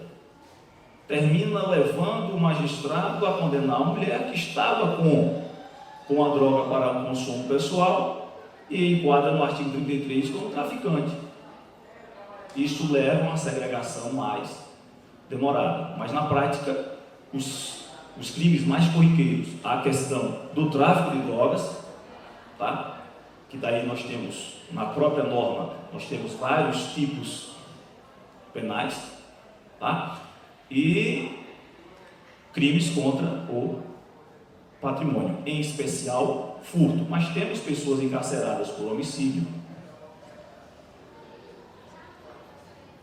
termina levando o magistrado a condenar a mulher que estava com a droga para o consumo pessoal e enquadra no artigo 33 como traficante. Isso leva a uma segregação mais demorada, mas na prática os crimes mais corriqueiros, a questão do tráfico de drogas, tá? Que daí nós temos, na própria norma, nós temos vários tipos penais, tá? E crimes contra o patrimônio, em especial furto, mas temos pessoas encarceradas por homicídio,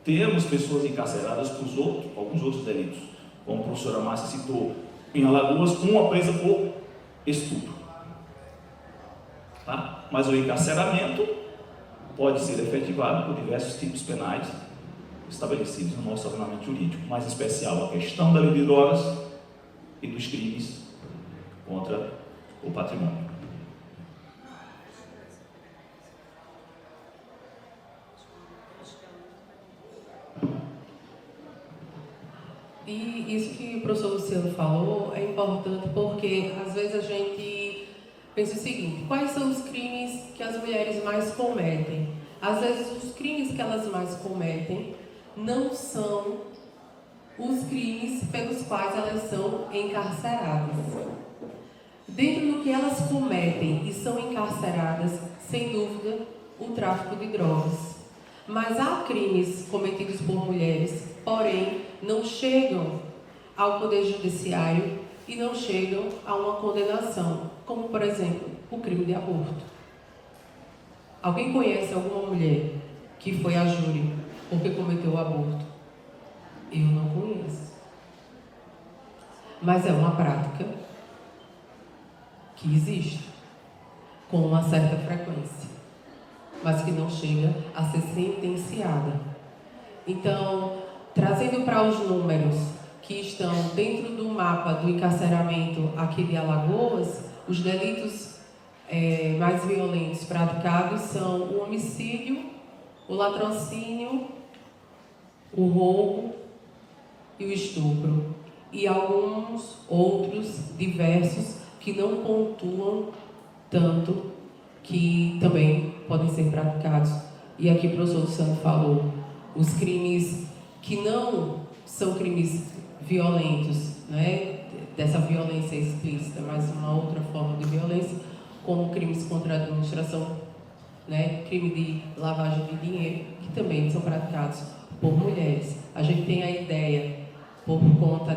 temos pessoas encarceradas por alguns outros delitos, como a professora Márcia citou, em Alagoas, uma presa por estupro, tá? Mas o encarceramento pode ser efetivado por diversos tipos penais, estabelecidos no nosso ordenamento jurídico, mais especial a questão da lei de drogas e dos crimes contra o patrimônio. E isso que o professor Luciano falou é importante porque às vezes a gente pensa o seguinte: quais são os crimes que as mulheres mais cometem? Às vezes os crimes que elas mais cometem não são os crimes pelos quais elas são encarceradas. Dentro do que elas cometem e são encarceradas, sem dúvida, o tráfico de drogas. Mas há crimes cometidos por mulheres, porém, não chegam ao Poder Judiciário e não chegam a uma condenação, como, por exemplo, o crime de aborto. Alguém conhece alguma mulher que foi a júri porque cometeu o aborto? Eu não conheço. Mas é uma prática que existe, com uma certa frequência, mas que não chega a ser sentenciada. Então, trazendo para os números que estão dentro do mapa do encarceramento aqui de Alagoas, os delitos mais violentos praticados são o homicídio, o latrocínio, o roubo e o estupro. E alguns outros diversos que não pontuam tanto, que também podem ser praticados. E aqui o professor Luciano falou, os crimes que não são crimes violentos, né, dessa violência explícita, mas uma outra forma de violência, como crimes contra a administração, né, crime de lavagem de dinheiro, que também são praticados por mulheres. A gente tem a ideia, por conta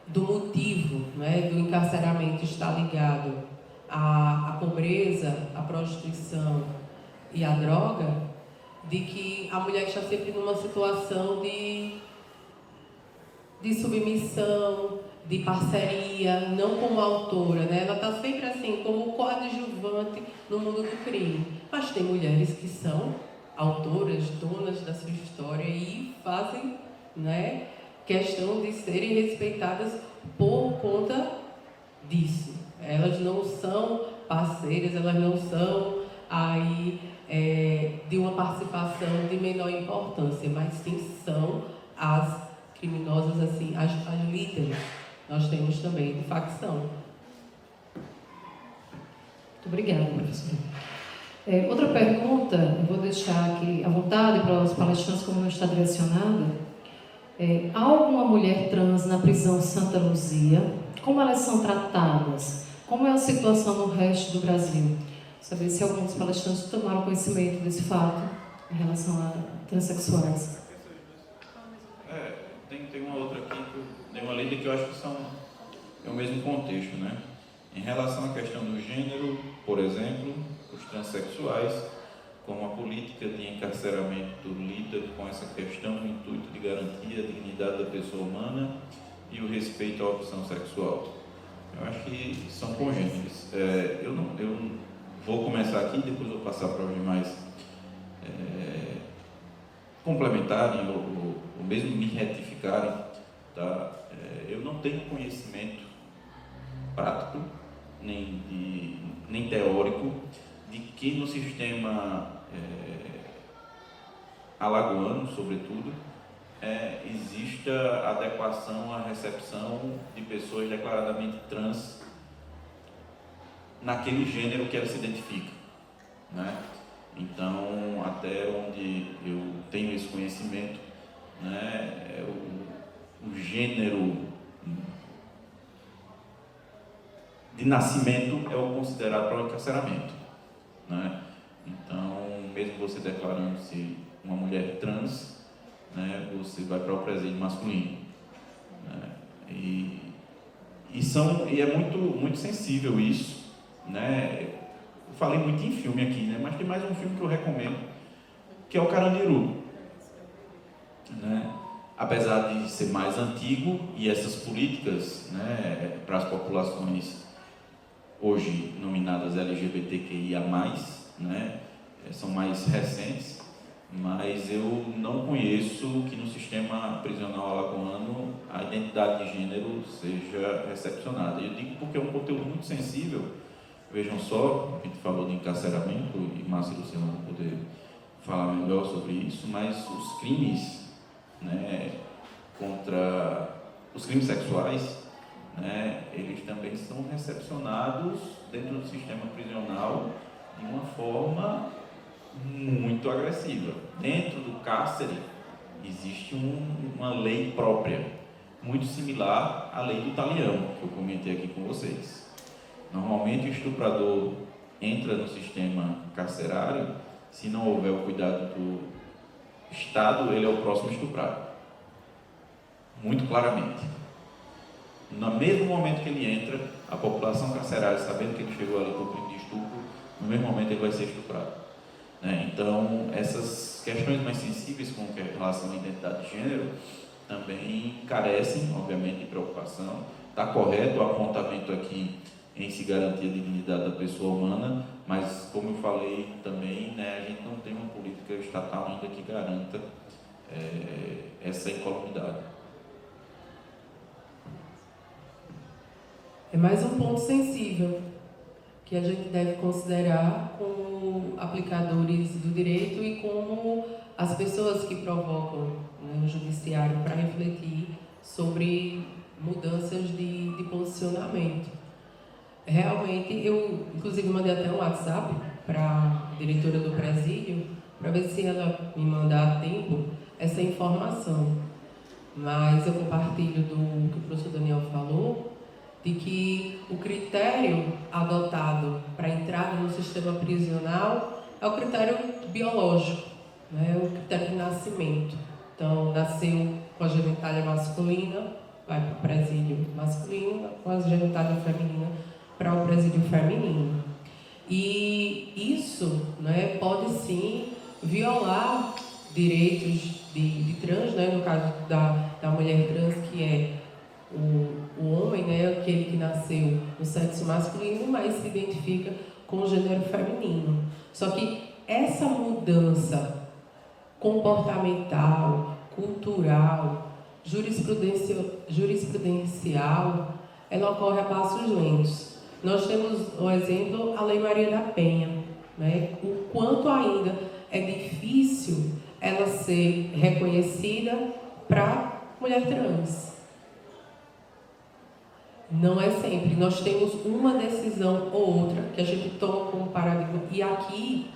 do motivo, né, do encarceramento estar ligado à pobreza, à prostituição e à droga, de que a mulher está sempre numa situação de submissão, de parceria, não como autora, né? Ela está sempre assim, como coadjuvante no mundo do crime. Mas tem mulheres que são autoras, donas da sua história e fazem, né, questão de serem respeitadas por conta disso. Elas não são parceiras, elas não são aí de uma participação de menor importância, mas sim são as criminosas, assim, as líderes. Nós temos também de facção. Muito obrigada, professora. Outra pergunta, eu vou deixar aqui à vontade para os palestrantes, como não está direcionada. Há alguma mulher trans na prisão Santa Luzia? Como elas são tratadas? Como é a situação no resto do Brasil? Saber se alguns palestrantes tomaram conhecimento desse fato em relação a transexuais. Tem uma outra aqui que eu dei uma lida que eu acho que é o mesmo contexto, né? Em relação à questão do gênero, por exemplo, os transexuais, como a política de encarceramento lida com essa questão no intuito de garantir a dignidade da pessoa humana e o respeito à opção sexual. Eu acho que são congêneres. Eu vou começar aqui, depois vou passar para os demais complementarem ou mesmo me retificarem. Tá? Eu não tenho conhecimento prático, nem teórico, de que no sistema alagoano, sobretudo, exista adequação à recepção de pessoas declaradamente trans naquele gênero que ela se identifica, né? Então, até onde eu tenho esse conhecimento, né, o gênero de nascimento é o considerado para o encarceramento, né? Então, mesmo você declarando-se uma mulher trans, né, você vai para o presídio masculino, né? E é muito sensível isso, né? Eu falei muito em filme aqui, né? Mas tem mais um filme que eu recomendo, que é o Carandiru, né? Apesar de ser mais antigo e essas políticas, né, para as populações hoje nominadas LGBTQIA+, né, são mais recentes, mas eu não conheço que no sistema prisional alagoano a identidade de gênero seja recepcionada. Eu digo porque é um conteúdo muito sensível. Vejam só, a gente falou de encarceramento, e Márcia e Luciano vão poder falar melhor sobre isso, mas os crimes, né, contra os crimes sexuais, né, eles também são recepcionados dentro do sistema prisional de uma forma muito agressiva. Dentro do cárcere existe uma lei própria, muito similar à lei do talião, que eu comentei aqui com vocês. Normalmente o estuprador entra no sistema carcerário, se não houver o cuidado do Estado, ele é o próximo estuprado. Muito claramente. No mesmo momento que ele entra, a população carcerária, sabendo que ele chegou ali por crime de estupro, no mesmo momento ele vai ser estuprado. Então, essas questões mais sensíveis com relação à identidade de gênero também carecem, obviamente, de preocupação. Está correto o apontamento aqui em se garantir a dignidade da pessoa humana, mas, como eu falei também, né, a gente não tem uma política estatal ainda que garanta essa incolumidade. É mais um ponto sensível que a gente deve considerar como aplicadores do direito e como as pessoas que provocam, né, o judiciário para refletir sobre mudanças de posicionamento. Realmente, eu inclusive mandei até um WhatsApp para a diretora do presídio para ver se ela me mandar a tempo essa informação. Mas eu compartilho do que o professor Daniel falou, de que o critério adotado para a entrada no sistema prisional é o critério biológico, né? O critério de nascimento. Então, nasceu com a genitália masculina, vai para o presídio masculino, com a genitália feminina para o presídio feminino. E isso, né, pode sim violar direitos de trans, né, no caso da mulher trans, que é o homem, né, aquele que nasceu no sexo masculino, mas se identifica com o gênero feminino. Só que essa mudança comportamental, cultural, jurisprudencial, ela ocorre a passos lentos. Nós temos, um exemplo, a Lei Maria da Penha, né? O quanto ainda é difícil ela ser reconhecida para mulher trans. Não é sempre. Nós temos uma decisão ou outra que a gente toma como paradigma. E aqui,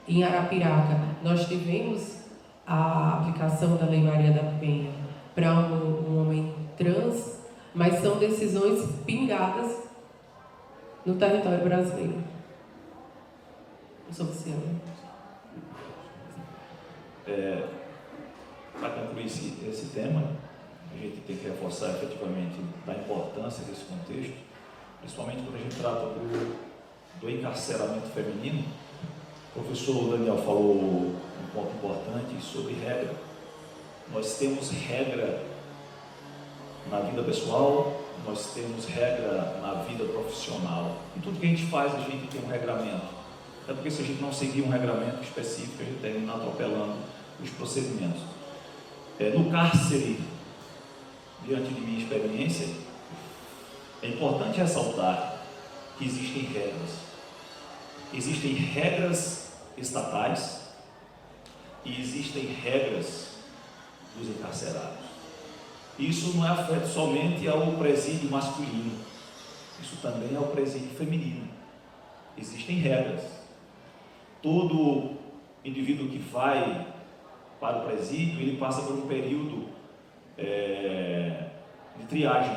em Arapiraca, nós tivemos a aplicação da Lei Maria da Penha para um homem trans, mas são decisões pingadas no território brasileiro. Eu sou Luciano. Para concluir esse tema, a gente tem que reforçar efetivamente da importância desse contexto, principalmente quando a gente trata do encarceramento feminino. O professor Daniel falou um ponto importante sobre regra. Nós temos regra na vida pessoal, nós temos regra na vida profissional. E tudo que a gente faz, a gente tem um regramento. Até porque se a gente não seguir um regramento específico, a gente termina atropelando os procedimentos. No cárcere, diante de minha experiência, é importante ressaltar que existem regras. Existem regras estatais e existem regras dos encarcerados. Isso não é afeto somente ao presídio masculino, isso também é ao presídio feminino. Existem regras. Todo indivíduo que vai para o presídio, ele passa por um período de triagem.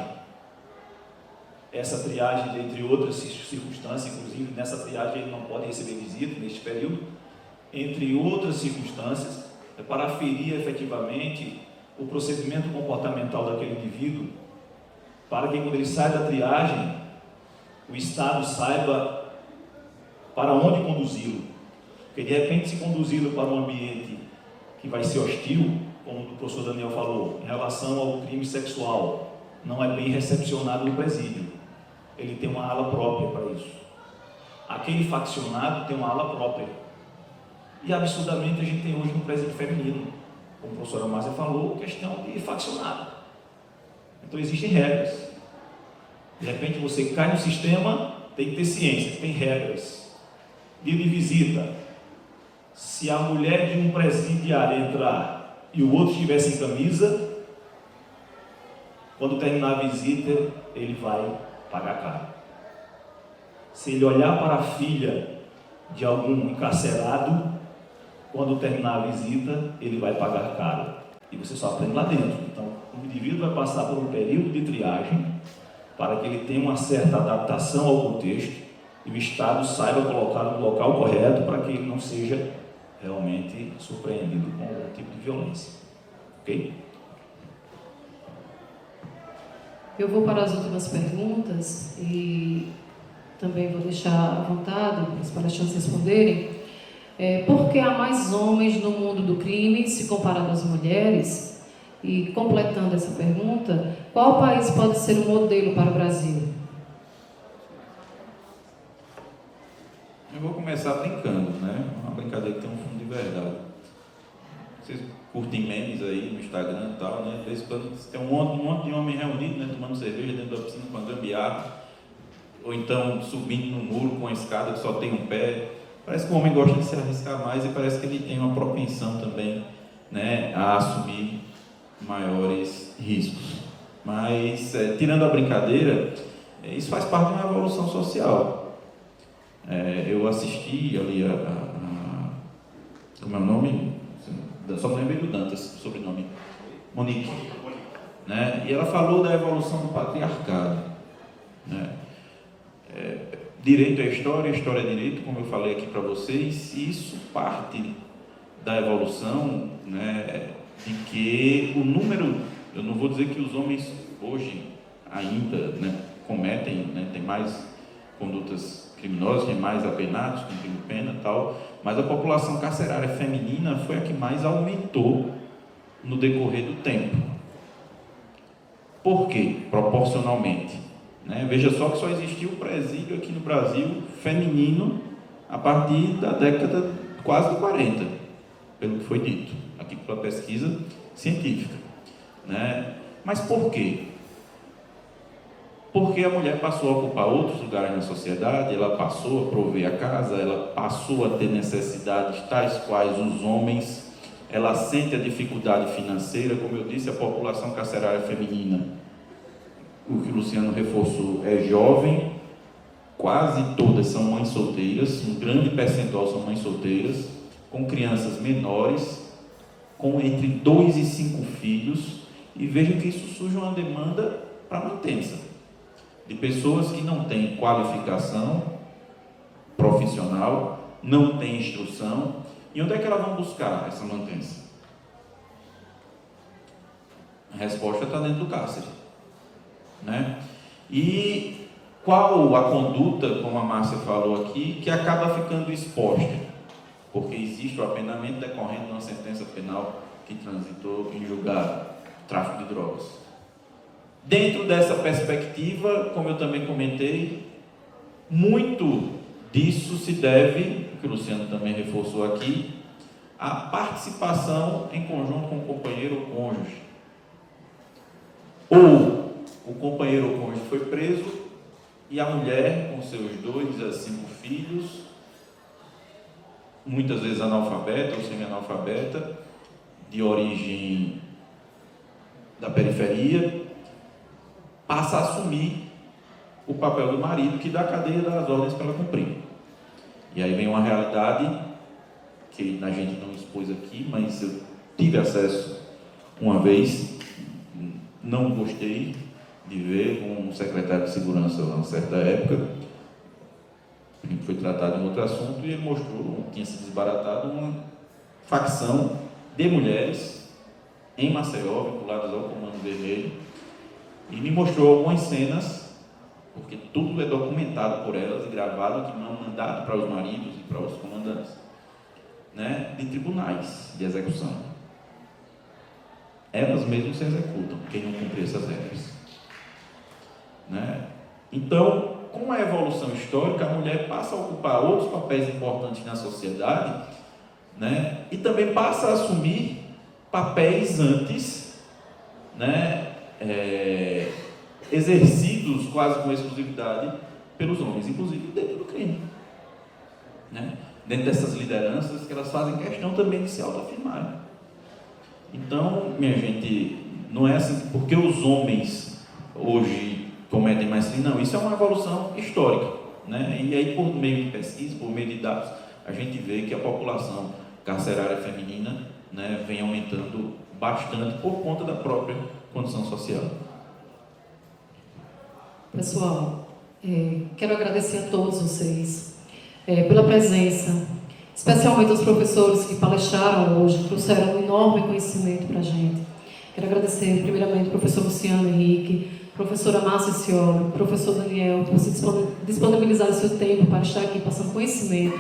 Essa triagem, dentre outras circunstâncias, inclusive nessa triagem ele não pode receber visita neste período, entre outras circunstâncias, para aferir efetivamente o procedimento comportamental daquele indivíduo, para que quando ele sai da triagem, o Estado saiba para onde conduzi-lo. Porque de repente, se conduzi-lo para um ambiente que vai ser hostil, como o professor Daniel falou, em relação ao crime sexual, não é bem recepcionado no presídio. Ele tem uma ala própria para isso. Aquele faccionado tem uma ala própria. E absurdamente a gente tem hoje no presídio feminino, como a professora Márcia falou, questão de faccionado. Então existem regras. De repente você cai no sistema, tem que ter ciência, tem regras. Dia de visita. Se a mulher de um presidiário entrar e o outro estiver sem camisa, quando terminar a visita, ele vai pagar caro. Se ele olhar para a filha de algum encarcerado, quando terminar a visita, ele vai pagar caro. E você só aprende lá dentro. Então, o indivíduo vai passar por um período de triagem para que ele tenha uma certa adaptação ao contexto e o Estado saiba colocá-lo no local correto para que ele não seja realmente surpreendido com algum tipo de violência. Ok? Eu vou para as últimas perguntas e também vou deixar à vontade para os palestrantes responderem. Por que há mais homens no mundo do crime se comparado às mulheres? E completando essa pergunta, qual país pode ser um modelo para o Brasil? Eu vou começar brincando, né? Uma brincadeira que tem um fundo de verdade. Vocês curtem memes aí no Instagram e tal, né? De vez em quando tem um monte de homem reunido, né? Tomando cerveja dentro da piscina com a gambiarra, ou então subindo no muro com a escada que só tem um pé. Parece que o homem gosta de se arriscar mais e parece que ele tem uma propensão também, né, a assumir maiores riscos. Mas, tirando a brincadeira, isso faz parte de uma evolução social. Eu assisti ali como é o nome? Só me lembrei do Dantas, sobrenome. Monique. Né? E ela falou da evolução do patriarcado. Né? Direito é história é direito, como eu falei aqui para vocês, e isso parte da evolução, né, de que o número, eu não vou dizer que os homens hoje ainda, né, cometem, né, tem mais condutas criminosas, tem mais apenados, cumprindo pena e tal, mas a população carcerária feminina foi a que mais aumentou no decorrer do tempo. Por quê? Proporcionalmente. Né? Veja só que só existiu o presídio aqui no Brasil feminino a partir da década quase de 40, pelo que foi dito aqui pela pesquisa científica. Né? Mas por quê? Porque a mulher passou a ocupar outros lugares na sociedade, ela passou a prover a casa, ela passou a ter necessidades tais quais os homens, ela sente a dificuldade financeira, como eu disse, a população carcerária feminina, o que o Luciano reforçou, é jovem, quase todas são mães solteiras, um grande percentual são mães solteiras, com crianças menores, com entre 2 e 5 filhos, e vejam que isso surge uma demanda para mantença, de pessoas que não têm qualificação profissional, não têm instrução, e onde é que elas vão buscar essa mantença? A resposta está dentro do cárcere. Né? E qual a conduta, como a Márcia falou aqui, que acaba ficando exposta? Porque existe o apenamento decorrente de uma sentença penal que transitou em julgado, tráfico de drogas. Dentro dessa perspectiva, como eu também comentei, muito disso se deve, o que o Luciano também reforçou aqui, à participação em conjunto com o companheiro ou cônjuge. Ou o companheiro ou cônjuge foi preso e a mulher, com seus 2 a 5 filhos, muitas vezes analfabeta ou semi-analfabeta, de origem da periferia, passa a assumir o papel do marido, que dá a cadeia das ordens para ela cumprir. E aí vem uma realidade que a gente não expôs aqui, mas eu tive acesso uma vez, não gostei de ver um secretário de segurança a uma certa época, a gente foi tratado em outro assunto e ele mostrou, tinha se desbaratado uma facção de mulheres em Maceió, vinculadas ao Comando Vermelho, e me mostrou algumas cenas, porque tudo é documentado por elas e gravado, que não mandado para os maridos e para os comandantes, né, de tribunais de execução. Elas mesmas se executam, quem não cumprir essas regras. Né? Então, com a evolução histórica, a mulher passa a ocupar outros papéis importantes na sociedade né? E também passa a assumir papéis antes, né, exercidos quase com exclusividade pelos homens, inclusive dentro do crime, né? Dentro dessas lideranças que elas fazem questão também de se autoafirmarem. Então, minha gente, não é assim porque os homens hoje cometem mais crime, não, isso é uma evolução histórica, né? E aí, por meio de pesquisa, por meio de dados, a gente vê que a população carcerária feminina, né, vem aumentando bastante por conta da própria condição social. Pessoal, quero agradecer a todos vocês pela presença, especialmente aos professores que palestraram hoje, trouxeram um enorme conhecimento para a gente. Quero agradecer primeiramente ao professor Luciano Henrique, professora Márcia Ciolo, professor Daniel, por se disponibilizar o seu tempo para estar aqui passando conhecimento.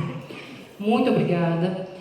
Muito obrigada.